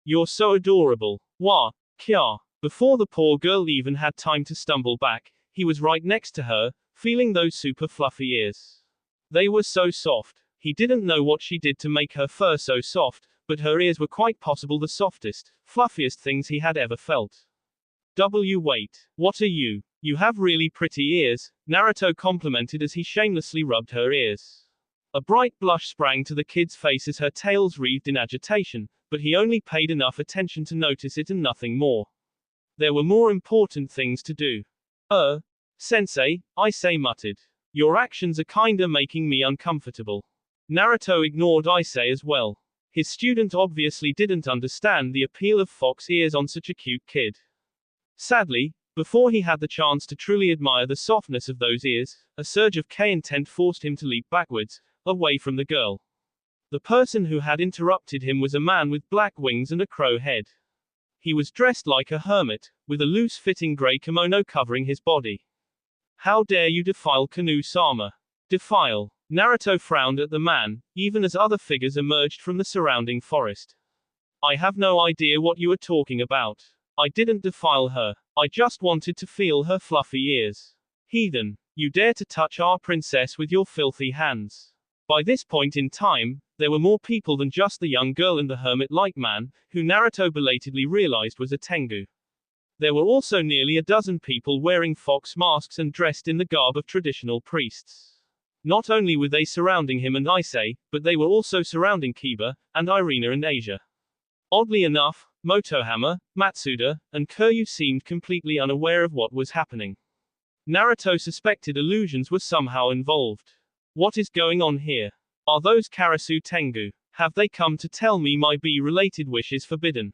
You're so adorable. Wah, kya. Before the poor girl even had time to stumble back, he was right next to her, feeling those super fluffy ears. They were so soft. He didn't know what she did to make her fur so soft, but her ears were quite possible the softest, fluffiest things he had ever felt. Wait. What are you? You have really pretty ears, Naruto complimented as he shamelessly rubbed her ears. A bright blush sprang to the kid's face as her tails wreathed in agitation, but he only paid enough attention to notice it and nothing more. There were more important things to do. Sensei, Issei muttered. Your actions are kinda making me uncomfortable. Naruto ignored Issei as well. His student obviously didn't understand the appeal of fox ears on such a cute kid. Sadly, before he had the chance to truly admire the softness of those ears, a surge of K-intent forced him to leap backwards, away from the girl. The person who had interrupted him was a man with black wings and a crow head. He was dressed like a hermit, with a loose-fitting gray kimono covering his body. How dare you defile Kanu-sama? Defile. Naruto frowned at the man, even as other figures emerged from the surrounding forest. I have no idea what you are talking about. I didn't defile her. I just wanted to feel her fluffy ears. Heathen. You dare to touch our princess with your filthy hands. By this point in time, there were more people than just the young girl and the hermit-like man, who Naruto belatedly realized was a Tengu. There were also nearly a dozen people wearing fox masks and dressed in the garb of traditional priests. Not only were they surrounding him and Issei, but they were also surrounding Kiba, and Irina and Asia. Oddly enough, Motohama, Matsuda, and Kiryu seemed completely unaware of what was happening. Naruto suspected illusions were somehow involved. What is going on here? Are those Karasu Tengu? Have they come to tell me my B-related wish is forbidden?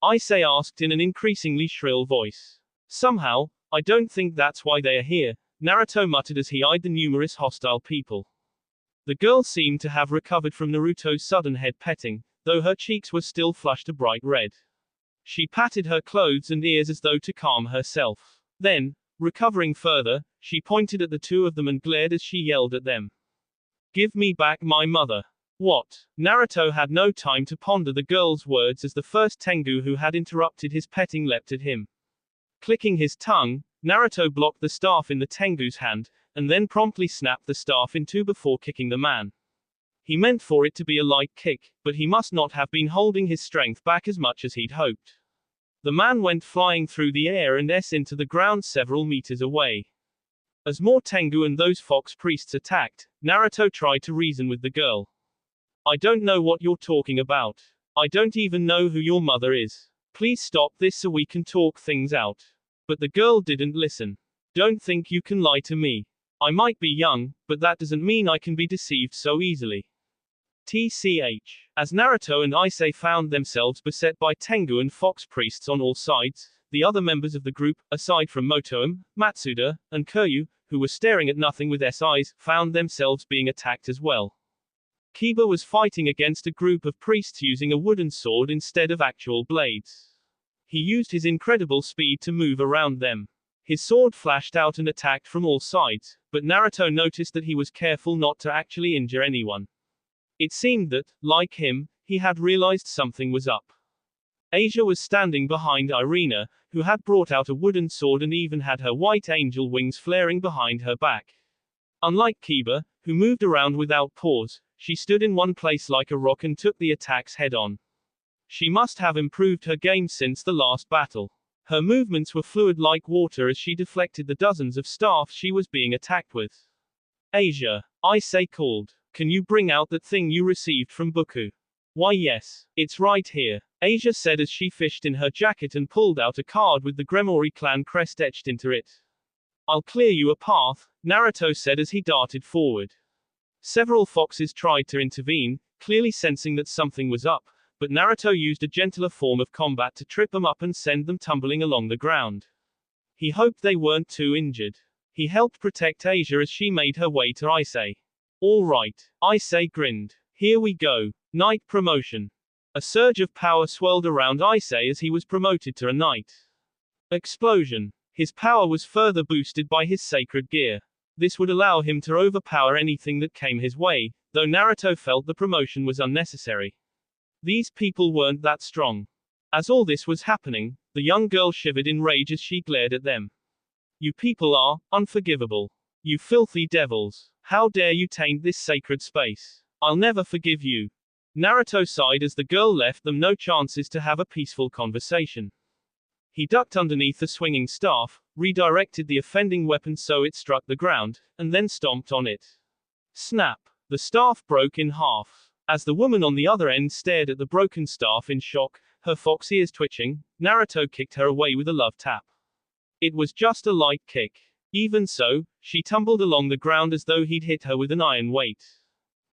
Issei asked in an increasingly shrill voice. Somehow, I don't think that's why they are here. Naruto muttered as he eyed the numerous hostile people. The girl seemed to have recovered from Naruto's sudden head petting, though her cheeks were still flushed a bright red. She patted her clothes and ears as though to calm herself. Then, recovering further, she pointed at the two of them and glared as she yelled at them. Give me back my mother. What? Naruto had no time to ponder the girl's words as the first Tengu who had interrupted his petting leapt at him. Clicking his tongue, Naruto blocked the staff in the Tengu's hand, and then promptly snapped the staff in two before kicking the man. He meant for it to be a light kick, but he must not have been holding his strength back as much as he'd hoped. The man went flying through the air and into the ground several meters away. As more Tengu and those fox priests attacked, Naruto tried to reason with the girl. I don't know what you're talking about. I don't even know who your mother is. Please stop this so we can talk things out. But the girl didn't listen. Don't think you can lie to me. I might be young, but that doesn't mean I can be deceived so easily. TCH. As Naruto and Ise found themselves beset by Tengu and fox priests on all sides, the other members of the group, aside from Motoum, Matsuda, and Kiryu, who were staring at nothing with eyes, found themselves being attacked as well. Kiba was fighting against a group of priests using a wooden sword instead of actual blades. He used his incredible speed to move around them. His sword flashed out and attacked from all sides, but Naruto noticed that he was careful not to actually injure anyone. It seemed that, like him, he had realized something was up. Asia was standing behind Irina, who had brought out a wooden sword and even had her white angel wings flaring behind her back. Unlike Kiba, who moved around without pause, she stood in one place like a rock and took the attacks head-on. She must have improved her game since the last battle. Her movements were fluid like water as she deflected the dozens of staffs she was being attacked with. Asia, Ise called. Can you bring out that thing you received from Buku? Why yes, it's right here, Asia said as she fished in her jacket and pulled out a card with the Gremori clan crest etched into it. I'll clear you a path, Naruto said as he darted forward. Several foxes tried to intervene, clearly sensing that something was up, but Naruto used a gentler form of combat to trip them up and send them tumbling along the ground. He hoped they weren't too injured. He helped protect Asia as she made her way to Ise. All right, Ise grinned. Here we go. Knight promotion. A surge of power swirled around Ise as he was promoted to a knight. Explosion. His power was further boosted by his sacred gear. This would allow him to overpower anything that came his way, though Naruto felt the promotion was unnecessary. These people weren't that strong. As all this was happening, the young girl shivered in rage as she glared at them. You people are unforgivable. You filthy devils. How dare you taint this sacred space? I'll never forgive you. Naruto sighed as the girl left them no chances to have a peaceful conversation. He ducked underneath the swinging staff, redirected the offending weapon so it struck the ground, and then stomped on it. Snap! The staff broke in half. As the woman on the other end stared at the broken staff in shock, her fox ears twitching, Naruto kicked her away with a love tap. It was just a light kick. Even so, she tumbled along the ground as though he'd hit her with an iron weight.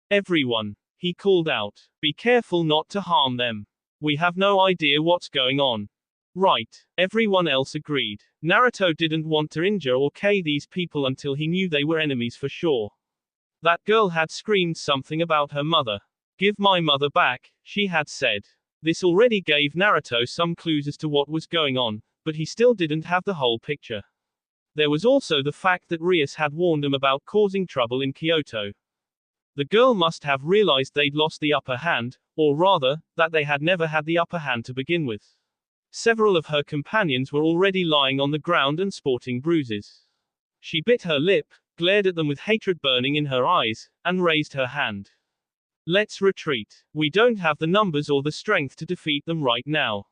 Everyone, he called out, be careful not to harm them. We have no idea what's going on. Right, everyone else agreed. Naruto didn't want to injure or kill these people until he knew they were enemies for sure. That girl had screamed something about her mother. Give my mother back, she had said. This already gave Naruto some clues as to what was going on, but he still didn't have the whole picture. There was also the fact that Rias had warned him about causing trouble in Kyoto. The girl must have realized they'd lost the upper hand, or rather, that they had never had the upper hand to begin with. Several of her companions were already lying on the ground and sporting bruises. She bit her lip, glared at them with hatred burning in her eyes, and raised her hand. Let's retreat. We don't have the numbers or the strength to defeat them right now.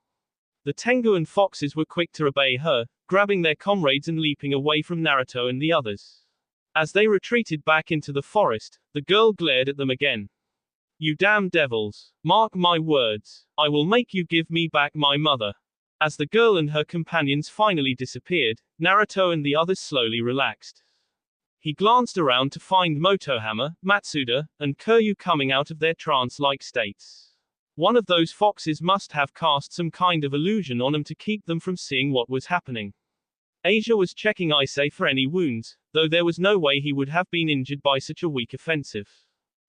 The Tengu and foxes were quick to obey her, grabbing their comrades and leaping away from Naruto and the others. As they retreated back into the forest, the girl glared at them again. You damn devils. Mark my words. I will make you give me back my mother. As the girl and her companions finally disappeared, Naruto and the others slowly relaxed. He glanced around to find Motohama, Matsuda, and Kiryu coming out of their trance-like states. One of those foxes must have cast some kind of illusion on them to keep them from seeing what was happening. Asia was checking Ise for any wounds, though there was no way he would have been injured by such a weak offensive.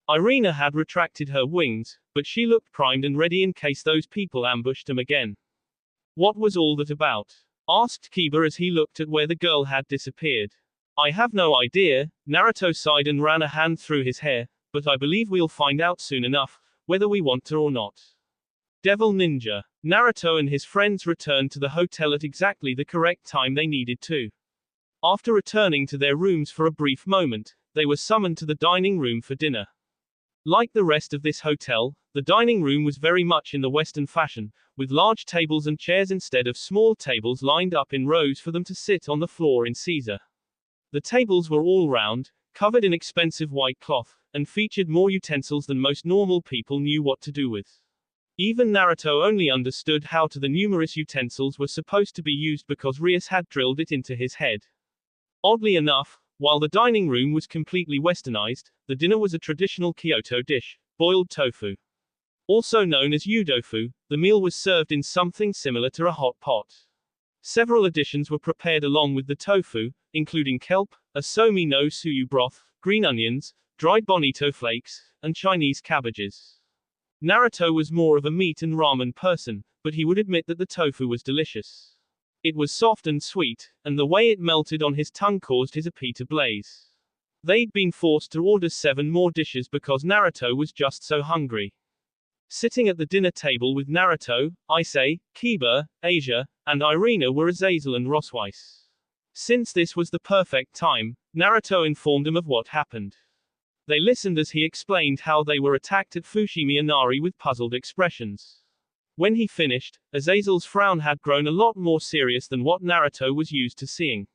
Irina had retracted her wings, but she looked primed and ready in case those people ambushed him again. What was all that about? Asked Kiba as he looked at where the girl had disappeared. I have no idea, Naruto sighed and ran a hand through his hair, but I believe we'll find out soon enough, whether we want to or not. Devil Ninja. Naruto and his friends returned to the hotel at exactly the correct time they needed to. After returning to their rooms for a brief moment, they were summoned to the dining room for dinner. Like the rest of this hotel, the dining room was very much in the Western fashion, with large tables and chairs instead of small tables lined up in rows for them to sit on the floor in Caesar. The tables were all round, covered in expensive white cloth, and featured more utensils than most normal people knew what to do with. Even Naruto only understood how the numerous utensils were supposed to be used because Rias had drilled it into his head. Oddly enough, while the dining room was completely westernized, the dinner was a traditional Kyoto dish, boiled tofu. Also known as udofu, the meal was served in something similar to a hot pot. Several additions were prepared along with the tofu, including kelp, a somi no suyu broth, green onions, dried bonito flakes, and Chinese cabbages. Naruto was more of a meat and ramen person, but he would admit that the tofu was delicious. It was soft and sweet, and the way it melted on his tongue caused his appetite to blaze. They'd been forced to order 7 more dishes because Naruto was just so hungry. Sitting at the dinner table with Naruto, Ise, Kiba, Asia, and Irina were Azazel and Rosweiss. Since this was the perfect time, Naruto informed them of what happened. They listened as he explained how they were attacked at Fushimi Inari with puzzled expressions. When he finished, Azazel's frown had grown a lot more serious than what Naruto was used to seeing.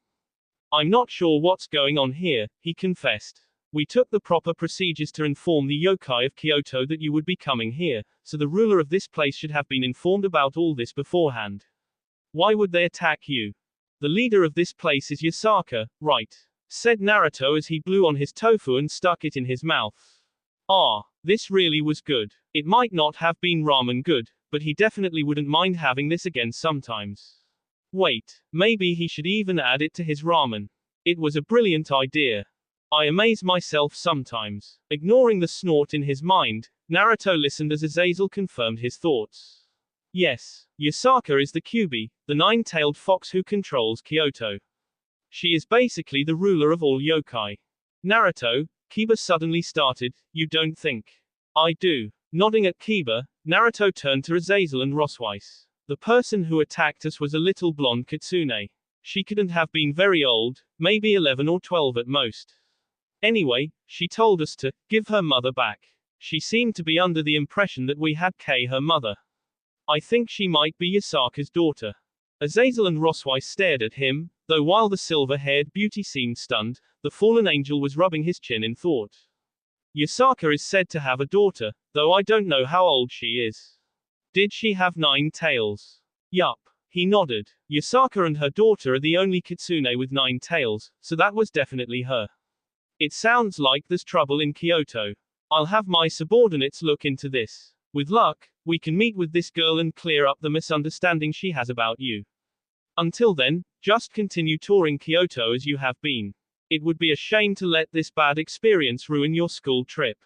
I'm not sure what's going on here, he confessed. We took the proper procedures to inform the yokai of Kyoto that you would be coming here, so the ruler of this place should have been informed about all this beforehand. Why would they attack you? The leader of this place is Yasaka, right? Said Naruto as he blew on his tofu and stuck it in his mouth. Ah, this really was good. It might not have been ramen good, but he definitely wouldn't mind having this again sometimes. Wait, maybe he should even add it to his ramen. It was a brilliant idea. I amaze myself sometimes. Ignoring the snort in his mind, Naruto listened as Azazel confirmed his thoughts. Yes, Yasaka is the Kyuubi, the 9-tailed fox who controls Kyoto. She is basically the ruler of all yokai. Naruto, Kiba suddenly started, you don't think? I do. Nodding at Kiba, Naruto turned to Azazel and Rosweiss. The person who attacked us was a little blonde kitsune. She couldn't have been very old, maybe 11 or 12 at most. Anyway, she told us to give her mother back. She seemed to be under the impression that we had her mother. I think she might be Yasaka's daughter. Azazel and Rosweiss stared at him, though while the silver-haired beauty seemed stunned, the fallen angel was rubbing his chin in thought. Yasaka is said to have a daughter, though I don't know how old she is. Did she have 9 tails? Yup. He nodded. Yasaka and her daughter are the only kitsune with 9 tails, so that was definitely her. It sounds like there's trouble in Kyoto. I'll have my subordinates look into this. With luck, we can meet with this girl and clear up the misunderstanding she has about you. Until then, just continue touring Kyoto as you have been. It would be a shame to let this bad experience ruin your school trip.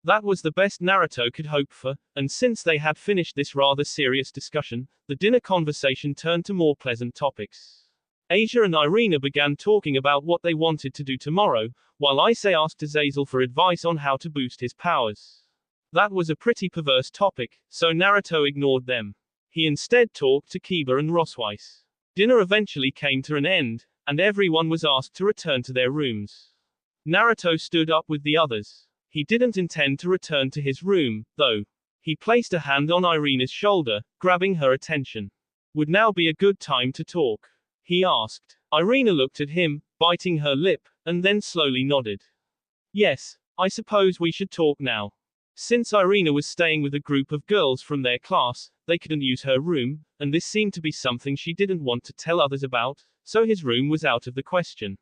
That was the best Naruto could hope for, and since they had finished this rather serious discussion, the dinner conversation turned to more pleasant topics. Asia and Irina began talking about what they wanted to do tomorrow, while Ise asked Azazel for advice on how to boost his powers. That was a pretty perverse topic, so Naruto ignored them. He instead talked to Kiba and Rosweiss. Dinner eventually came to an end, and everyone was asked to return to their rooms. Naruto stood up with the others. He didn't intend to return to his room, though. He placed a hand on Irina's shoulder, grabbing her attention. Would now be a good time to talk? He asked. Irina looked at him, biting her lip, and then slowly nodded. Yes, I suppose we should talk now. Since Irina was staying with a group of girls from their class, they couldn't use her room, and this seemed to be something she didn't want to tell others about, so his room was out of the question.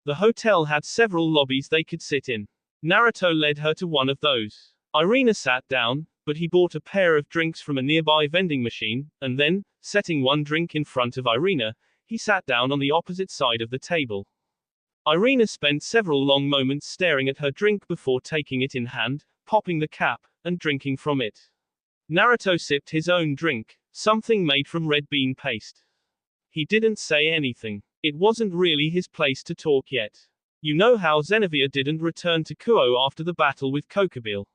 The hotel had several lobbies they could sit in. Naruto led her to one of those. Irina sat down, but he bought a pair of drinks from a nearby vending machine, and then, setting one drink in front of Irina, he sat down on the opposite side of the table. Irina spent several long moments staring at her drink before taking it in hand, popping the cap, and drinking from it. Naruto sipped his own drink, something made from red bean paste. He didn't say anything. It wasn't really his place to talk yet. You know how Zenevia didn't return to Kuo after the battle with Kokobile?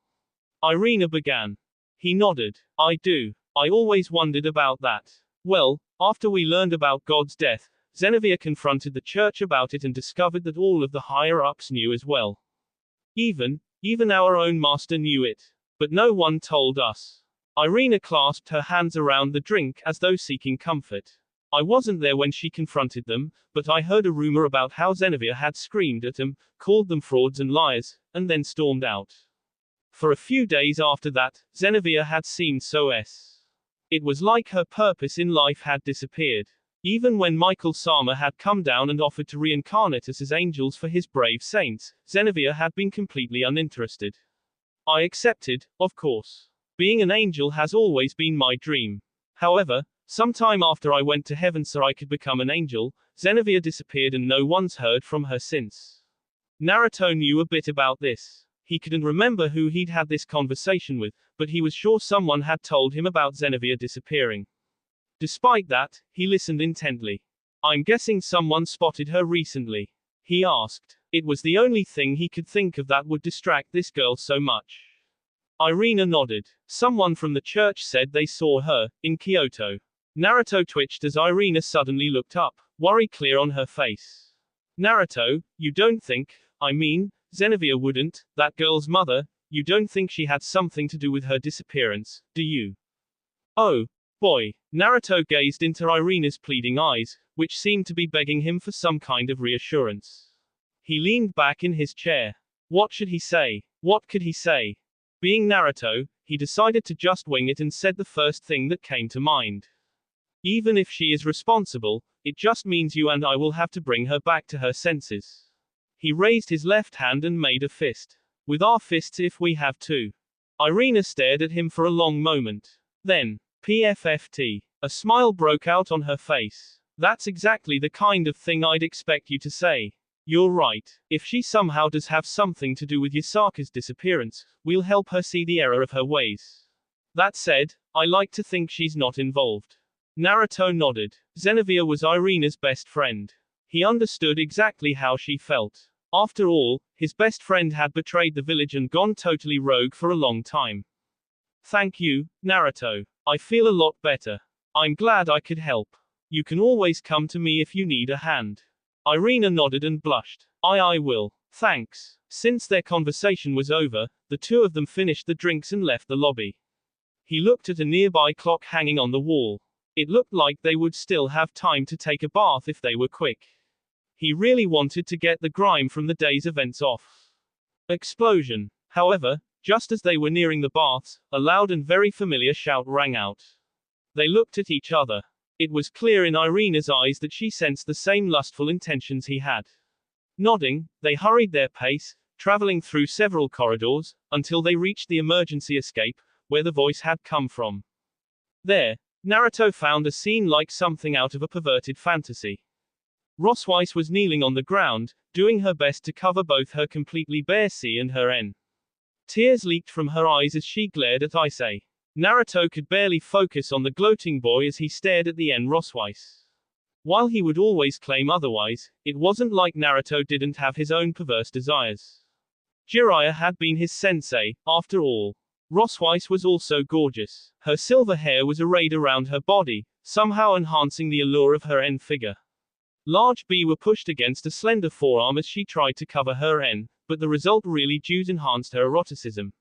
Irina began. He nodded. I do. I always wondered about that. Well, after we learned about God's death, Zenevia confronted the church about it and discovered that all of the higher-ups knew as well. Even our own master knew it. But no one told us. Irina clasped her hands around the drink as though seeking comfort. I wasn't there when she confronted them, but I heard a rumor about how Zenevia had screamed at them, called them frauds and liars, and then stormed out. For a few days after that, Zenevia had seemed It was like her purpose in life had disappeared. Even when Michael Sama had come down and offered to reincarnate us as angels for his brave saints, Zenevia had been completely uninterested. I accepted, of course. Being an angel has always been my dream. However, sometime after I went to heaven so I could become an angel, Zenevia disappeared and no one's heard from her since. Naruto knew a bit about this. He couldn't remember who he'd had this conversation with, but he was sure someone had told him about Zenevia disappearing. Despite that, he listened intently. I'm guessing someone spotted her recently. He asked. It was the only thing he could think of that would distract this girl so much. Irina nodded. Someone from the church said they saw her, in Kyoto. Naruto twitched as Irina suddenly looked up, worry clear on her face. Naruto, you don't think, Zenevia wouldn't, that girl's mother, you don't think she had something to do with her disappearance, do you? Oh, boy. Naruto gazed into Irina's pleading eyes, which seemed to be begging him for some kind of reassurance. He leaned back in his chair. What should he say? What could he say? Being Naruto, he decided to just wing it and said the first thing that came to mind. Even if she is responsible, it just means you and I will have to bring her back to her senses. He raised his left hand and made a fist. With our fists if we have to. Irina stared at him for a long moment. Then, PFFT. A smile broke out on her face. That's exactly the kind of thing I'd expect you to say. You're right. If she somehow does have something to do with Yasaka's disappearance, we'll help her see the error of her ways. That said, I like to think she's not involved. Naruto nodded. Zenevia was Irina's best friend. He understood exactly how she felt. After all, his best friend had betrayed the village and gone totally rogue for a long time. Thank you, Naruto. I feel a lot better. I'm glad I could help. You can always come to me if you need a hand. Irina nodded and blushed. I will. Thanks. Since their conversation was over, the two of them finished the drinks and left the lobby. He looked at a nearby clock hanging on the wall. It looked like they would still have time to take a bath if they were quick. He really wanted to get the grime from the day's events off. Explosion. However, just as they were nearing the baths, a loud and very familiar shout rang out. They looked at each other. It was clear in Irina's eyes that she sensed the same lustful intentions he had. Nodding, they hurried their pace, traveling through several corridors, until they reached the emergency escape, where the voice had come from. There, Naruto found a scene like something out of a perverted fantasy. Rosweiss was kneeling on the ground, doing her best to cover both her completely bare C and her N. Tears leaked from her eyes as she glared at Issei. Naruto could barely focus on the gloating boy as he stared at the N. Rosweiss. While he would always claim otherwise, it wasn't like Naruto didn't have his own perverse desires. Jiraiya had been his sensei, after all. Rosweiss was also gorgeous. Her silver hair was arrayed around her body, somehow enhancing the allure of her N figure. Large B were pushed against a slender forearm as she tried to cover her N, but the result really enhanced her eroticism.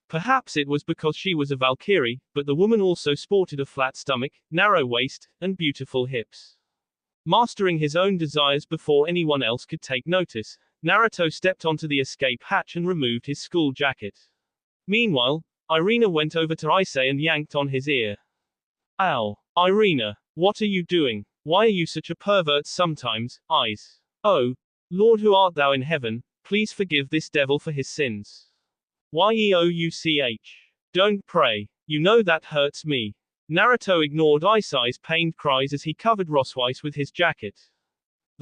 Perhaps it was because she was a Valkyrie, but the woman also sported a flat stomach, narrow waist, and beautiful hips. Mastering his own desires before anyone else could take notice, Naruto stepped onto the escape hatch and removed his school jacket. Meanwhile, Irina went over to Issei and yanked on his ear. Ow. Irina, what are you doing? Why are you such a pervert sometimes, eyes? Oh, Lord who art thou in heaven, please forgive this devil for his sins. Yeouch. Don't pray. You know that hurts me. Naruto ignored Issei's pained cries as he covered Rosweiss with his jacket.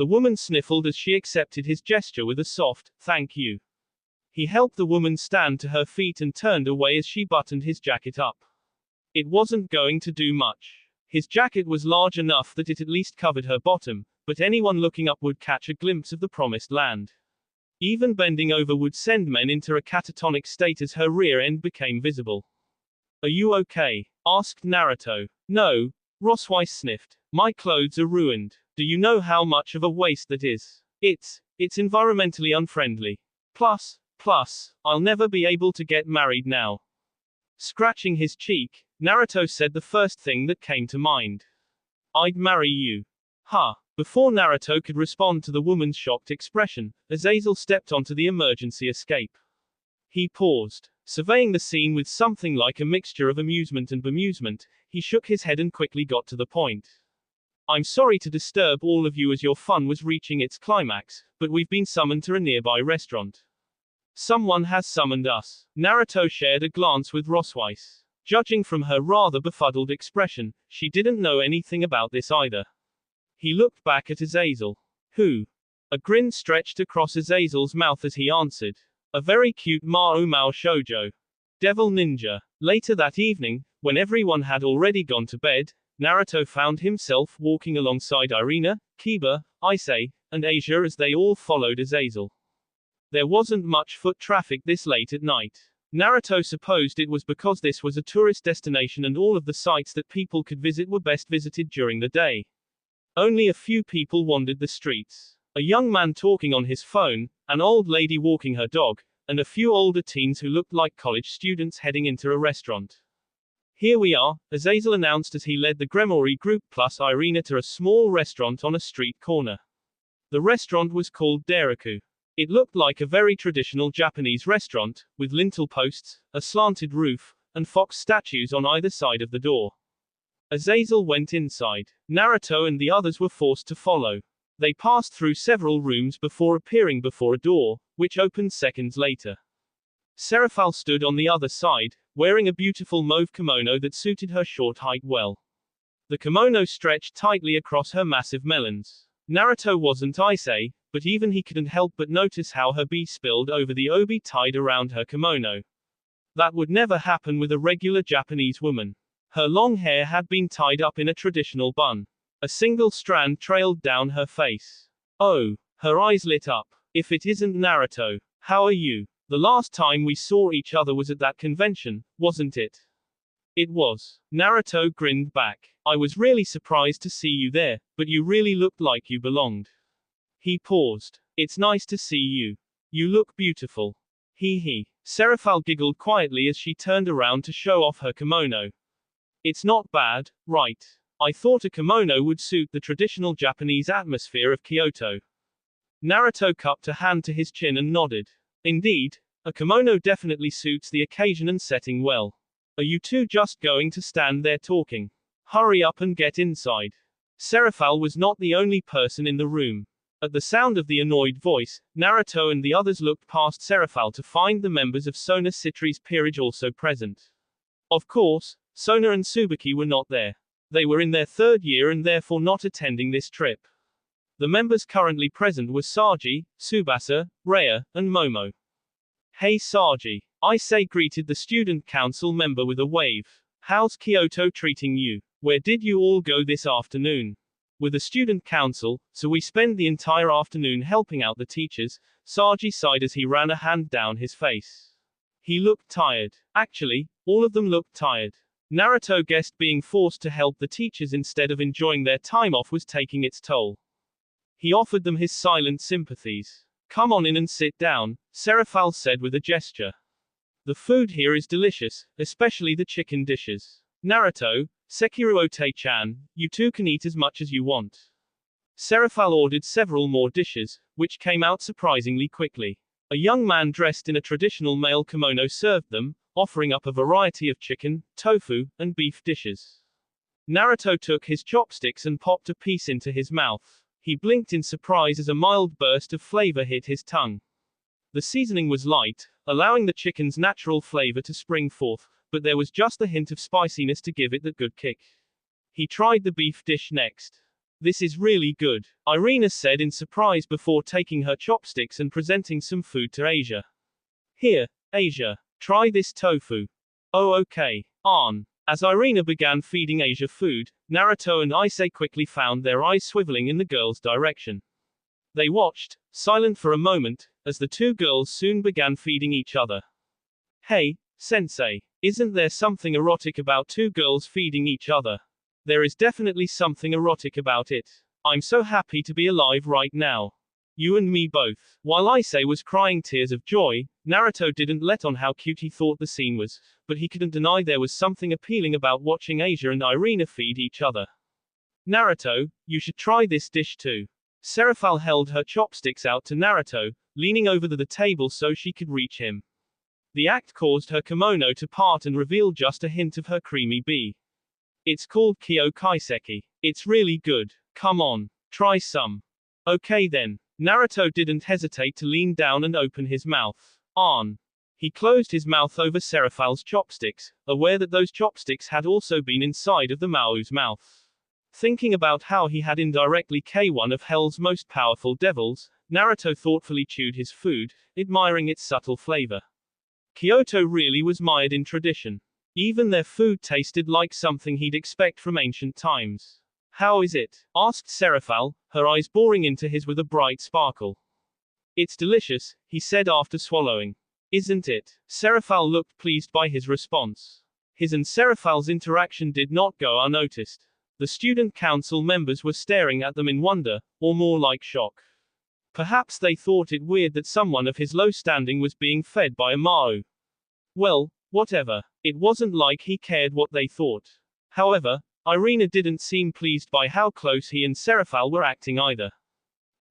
The woman sniffled as she accepted his gesture with a soft, "Thank you." He helped the woman stand to her feet and turned away as she buttoned his jacket up. It wasn't going to do much. His jacket was large enough that it at least covered her bottom, but anyone looking up would catch a glimpse of the promised land. Even bending over would send men into a catatonic state as her rear end became visible. "Are you okay?" asked Naruto. "No," Rosweiss sniffed. "My clothes are ruined. Do you know how much of a waste that is? It's environmentally unfriendly. Plus, I'll never be able to get married now." Scratching his cheek, Naruto said the first thing that came to mind. "I'd marry you." "Huh." Before Naruto could respond to the woman's shocked expression, Azazel stepped onto the emergency escape. He paused, surveying the scene with something like a mixture of amusement and bemusement. He shook his head and quickly got to the point. "I'm sorry to disturb all of you as your fun was reaching its climax, but we've been summoned to a nearby restaurant." "Someone has summoned us." Naruto shared a glance with Rosweiss. Judging from her rather befuddled expression, she didn't know anything about this either. He looked back at Azazel. "Who?" A grin stretched across Azazel's mouth as he answered. "A very cute Mao Mao shoujo. Devil ninja." Later that evening, when everyone had already gone to bed, Naruto found himself walking alongside Irina, Kiba, Issei, and Asia as they all followed Azazel. There wasn't much foot traffic this late at night. Naruto supposed it was because this was a tourist destination and all of the sites that people could visit were best visited during the day. Only a few people wandered the streets. A young man talking on his phone, an old lady walking her dog, and a few older teens who looked like college students heading into a restaurant. "Here we are," Azazel announced as he led the Gremory group plus Irina to a small restaurant on a street corner. The restaurant was called Deraku. It looked like a very traditional Japanese restaurant, with lintel posts, a slanted roof, and fox statues on either side of the door. Azazel went inside. Naruto and the others were forced to follow. They passed through several rooms before appearing before a door, which opened seconds later. Seraphal stood on the other side, wearing a beautiful mauve kimono that suited her short height well. The kimono stretched tightly across her massive melons. Naruto wasn't Issei, but even he couldn't help but notice how her bee spilled over the obi tied around her kimono. That would never happen with a regular Japanese woman. Her long hair had been tied up in a traditional bun. A single strand trailed down her face. "Oh." Her eyes lit up. "If it isn't Naruto, how are you? The last time we saw each other was at that convention, wasn't it?" "It was." Naruto grinned back. "I was really surprised to see you there, but you really looked like you belonged." He paused. "It's nice to see you. You look beautiful." He. Seraphal giggled quietly as she turned around to show off her kimono. "It's not bad, right? I thought a kimono would suit the traditional Japanese atmosphere of Kyoto." Naruto cupped a hand to his chin and nodded. "Indeed, a kimono definitely suits the occasion and setting well. Are you two just going to stand there talking? Hurry up and get inside." Seraphal was not the only person in the room. At the sound of the annoyed voice, Naruto and the others looked past Seraphal to find the members of Sona Citri's peerage also present. Of course, Sona and Tsubaki were not there. They were in their third year and therefore not attending this trip. The members currently present were Saji, Tsubasa, Rhea, and Momo. "Hey Saji." Issei greeted the student council member with a wave. "How's Kyoto treating you? Where did you all go this afternoon?" With the student council, so we spent the entire afternoon helping out the teachers, Saji sighed as he ran a hand down his face. He looked tired. Actually, all of them looked tired. Naruto guessed being forced to help the teachers instead of enjoying their time off was taking its toll. He offered them his silent sympathies. "Come on in and sit down," Seraphal said with a gesture. "The food here is delicious, especially the chicken dishes. Naruto, Sekiruote-chan, you two can eat as much as you want." Seraphal ordered several more dishes, which came out surprisingly quickly. A young man dressed in a traditional male kimono served them, offering up a variety of chicken, tofu, and beef dishes. Naruto took his chopsticks and popped a piece into his mouth. He blinked in surprise as a mild burst of flavor hit his tongue. The seasoning was light, allowing the chicken's natural flavor to spring forth, but there was just a hint of spiciness to give it that good kick. He tried the beef dish next. This is really good, Irina said in surprise before taking her chopsticks and presenting some food to Asia. Here, Asia, try this tofu. Oh okay, Arn. As Irina began feeding Asia food, Naruto and Ise quickly found their eyes swiveling in the girl's direction. They watched, silent for a moment, as the two girls soon began feeding each other. Hey, sensei, isn't there something erotic about two girls feeding each other? There is definitely something erotic about it. I'm so happy to be alive right now. You and me both. While Ise was crying tears of joy, Naruto didn't let on how cute he thought the scene was, but he couldn't deny there was something appealing about watching Asia and Irina feed each other. Naruto, you should try this dish too. Seraphal held her chopsticks out to Naruto, leaning over the table so she could reach him. The act caused her kimono to part and reveal just a hint of her creamy bee. It's called Kyo Kaiseki. It's really good. Come on, try some. Okay then. Naruto didn't hesitate to lean down and open his mouth. Arn. He closed his mouth over Seraphal's chopsticks, aware that those chopsticks had also been inside of the Mao's mouth. Thinking about how he had indirectly killed one of Hell's most powerful devils, Naruto thoughtfully chewed his food, admiring its subtle flavor. Kyoto really was mired in tradition. Even their food tasted like something he'd expect from ancient times. How is it? Asked Seraphal, her eyes boring into his with a bright sparkle. It's delicious, he said after swallowing. Isn't it? Seraphal looked pleased by his response. His and Seraphal's interaction did not go unnoticed. The student council members were staring at them in wonder, or more like shock. Perhaps they thought it weird that someone of his low standing was being fed by a Mao. Well, whatever. It wasn't like he cared what they thought. However, Irina didn't seem pleased by how close he and Seraphal were acting either.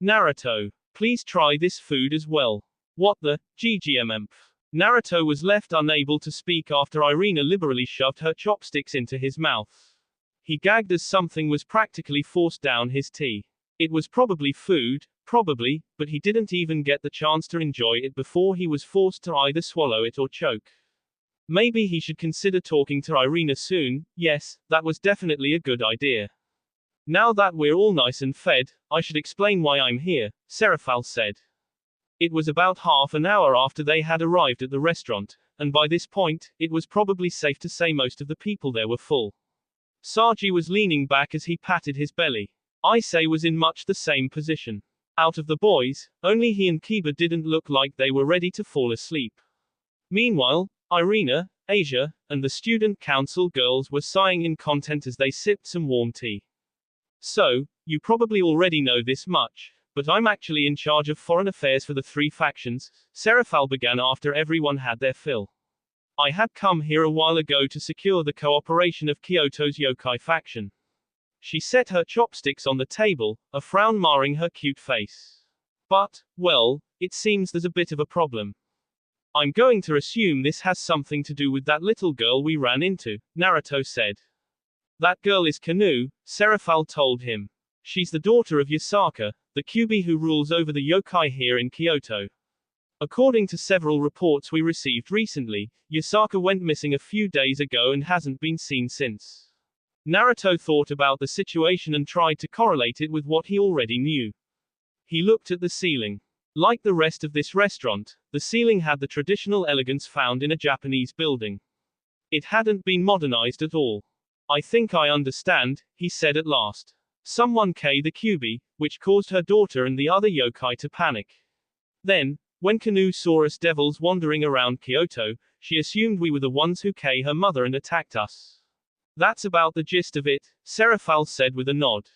Naruto, please try this food as well. What the, ggmmp. Naruto was left unable to speak after Irina liberally shoved her chopsticks into his mouth. He gagged as something was practically forced down his tea. It was probably food, probably, but he didn't even get the chance to enjoy it before he was forced to either swallow it or choke. Maybe he should consider talking to Irina soon. Yes, that was definitely a good idea. Now that we're all nice and fed, I should explain why I'm here, Seraphal said. It was about half an hour after they had arrived at the restaurant, and by this point, it was probably safe to say most of the people there were full. Saji was leaning back as he patted his belly. Ise was in much the same position. Out of the boys, only he and Kiba didn't look like they were ready to fall asleep. Meanwhile, Irina, Asia, and the student council girls were sighing in content as they sipped some warm tea. So, you probably already know this much, but I'm actually in charge of foreign affairs for the three factions, Seraphal began after everyone had their fill. I had come here a while ago to secure the cooperation of Kyoto's yokai faction. She set her chopsticks on the table, a frown marring her cute face. But, well, it seems there's a bit of a problem. I'm going to assume this has something to do with that little girl we ran into, Naruto said. That girl is Kanu, Seraphal told him. She's the daughter of Yasaka, the Kyuubi who rules over the yokai here in Kyoto. According to several reports we received recently, Yasaka went missing a few days ago and hasn't been seen since. Naruto thought about the situation and tried to correlate it with what he already knew. He looked at the ceiling. Like the rest of this restaurant, the ceiling had the traditional elegance found in a Japanese building. It hadn't been modernized at all. I think I understand, he said at last. Someone killed the Kyuubi, which caused her daughter and the other yokai to panic. Then, when Kanu saw us devils wandering around Kyoto, she assumed we were the ones who killed her mother and attacked us. That's about the gist of it, Seraphal said with a nod.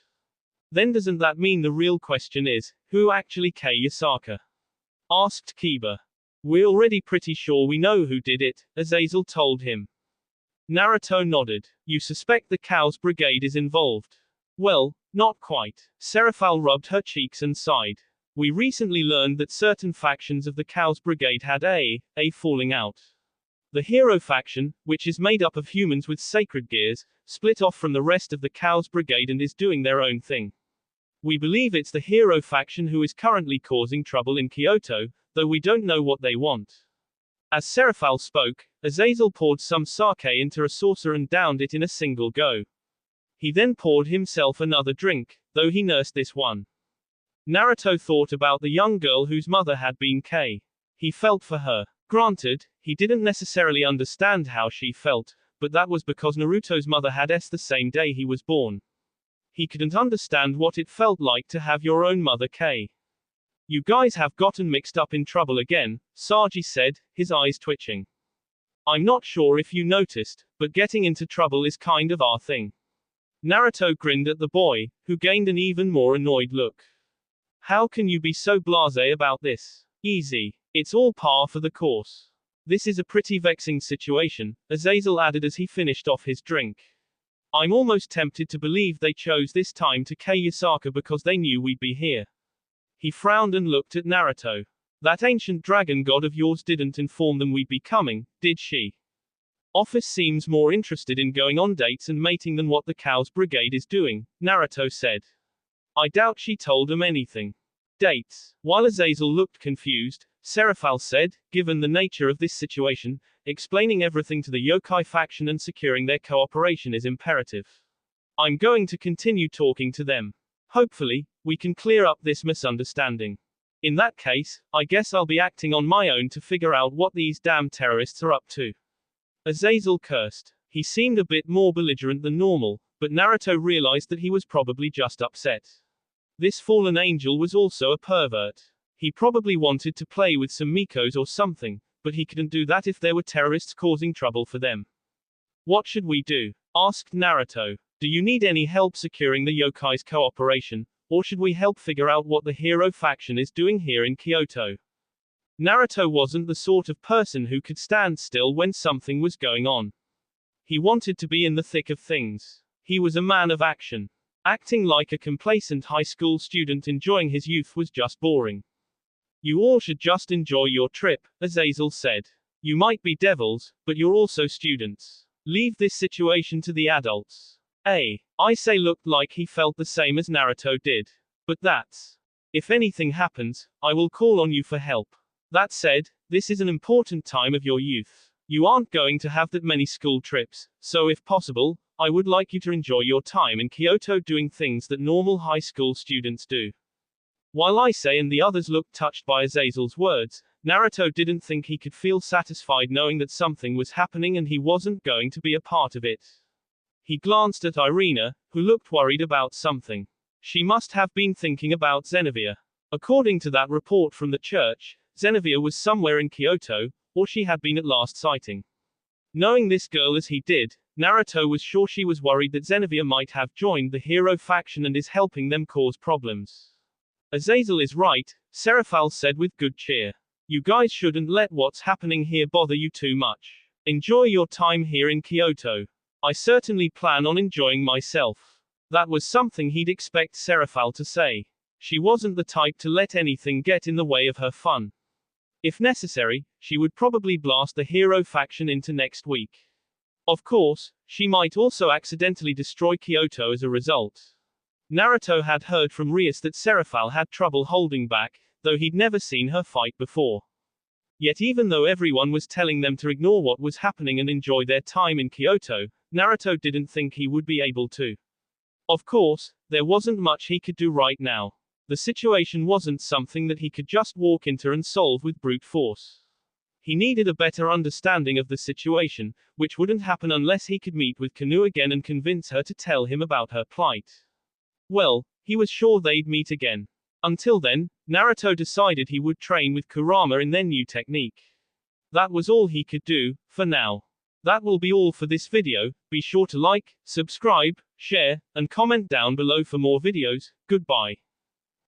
Then doesn't that mean the real question is, who actually killed Yasaka? Asked Kiba. We're already pretty sure we know who did it, Azazel told him. Naruto nodded. You suspect the Chaos Brigade is involved? Well, not quite. Seraphal rubbed her cheeks and sighed. We recently learned that certain factions of the Chaos Brigade had a falling out. The Hero faction, which is made up of humans with sacred gears, split off from the rest of the Chaos Brigade and is doing their own thing. We believe it's the Hero faction who is currently causing trouble in Kyoto, though we don't know what they want. As Seraphal spoke, Azazel poured some sake into a saucer and downed it in a single go. He then poured himself another drink, though he nursed this one. Naruto thought about the young girl whose mother had been Kei. He felt for her. Granted, he didn't necessarily understand how she felt, but that was because Naruto's mother had S the same day he was born. He couldn't understand what it felt like to have your own mother Kei. You guys have gotten mixed up in trouble again, Saji said, his eyes twitching. I'm not sure if you noticed, but getting into trouble is kind of our thing. Naruto grinned at the boy, who gained an even more annoyed look. How can you be so blasé about this? Easy. It's all par for the course. This is a pretty vexing situation, Azazel added as he finished off his drink. I'm almost tempted to believe they chose this time to Kei Yasaka because they knew we'd be here. He frowned and looked at Naruto. That ancient dragon god of yours didn't inform them we'd be coming, did she? Office seems more interested in going on dates and mating than what the Cows Brigade is doing, Naruto said. I doubt she told them anything. Dates. While Azazel looked confused, Seraphal said, given the nature of this situation, explaining everything to the yokai faction and securing their cooperation is imperative. I'm going to continue talking to them. Hopefully, we can clear up this misunderstanding. In that case, I guess I'll be acting on my own to figure out what these damn terrorists are up to. Azazel cursed. He seemed a bit more belligerent than normal, but Naruto realized that he was probably just upset. This fallen angel was also a pervert. He probably wanted to play with some Mikos or something, but he couldn't do that if there were terrorists causing trouble for them. What should we do? Asked Naruto. Do you need any help securing the yokai's cooperation, or should we help figure out what the hero faction is doing here in Kyoto? Naruto wasn't the sort of person who could stand still when something was going on. He wanted to be in the thick of things. He was a man of action. Acting like a complacent high school student enjoying his youth was just boring. You all should just enjoy your trip, Azazel said. You might be devils, but you're also students. Leave this situation to the adults. Issei looked like he felt the same as Naruto did. But that's. If anything happens, I will call on you for help. That said, this is an important time of your youth. You aren't going to have that many school trips, so if possible, I would like you to enjoy your time in Kyoto doing things that normal high school students do. While Issei and the others looked touched by Azazel's words, Naruto didn't think he could feel satisfied knowing that something was happening and he wasn't going to be a part of it. He glanced at Irina, who looked worried about something. She must have been thinking about Zenevia. According to that report from the church, Zenevia was somewhere in Kyoto, or she had been at last sighting. Knowing this girl as he did, Naruto was sure she was worried that Zenevia might have joined the hero faction and is helping them cause problems. Azazel is right, Seraphal said with good cheer. You guys shouldn't let what's happening here bother you too much. Enjoy your time here in Kyoto. I certainly plan on enjoying myself. That was something he'd expect Seraphal to say. She wasn't the type to let anything get in the way of her fun. If necessary, she would probably blast the hero faction into next week. Of course, she might also accidentally destroy Kyoto as a result. Naruto had heard from Rias that Seraphal had trouble holding back, though he'd never seen her fight before. Yet even though everyone was telling them to ignore what was happening and enjoy their time in Kyoto, Naruto didn't think he would be able to. Of course, there wasn't much he could do right now. The situation wasn't something that he could just walk into and solve with brute force. He needed a better understanding of the situation, which wouldn't happen unless he could meet with Kanu again and convince her to tell him about her plight. Well, he was sure they'd meet again. Until then, Naruto decided he would train with Kurama in their new technique. That was all he could do, for now. That will be all for this video. Be sure to like, subscribe, share, and comment down below for more videos. Goodbye.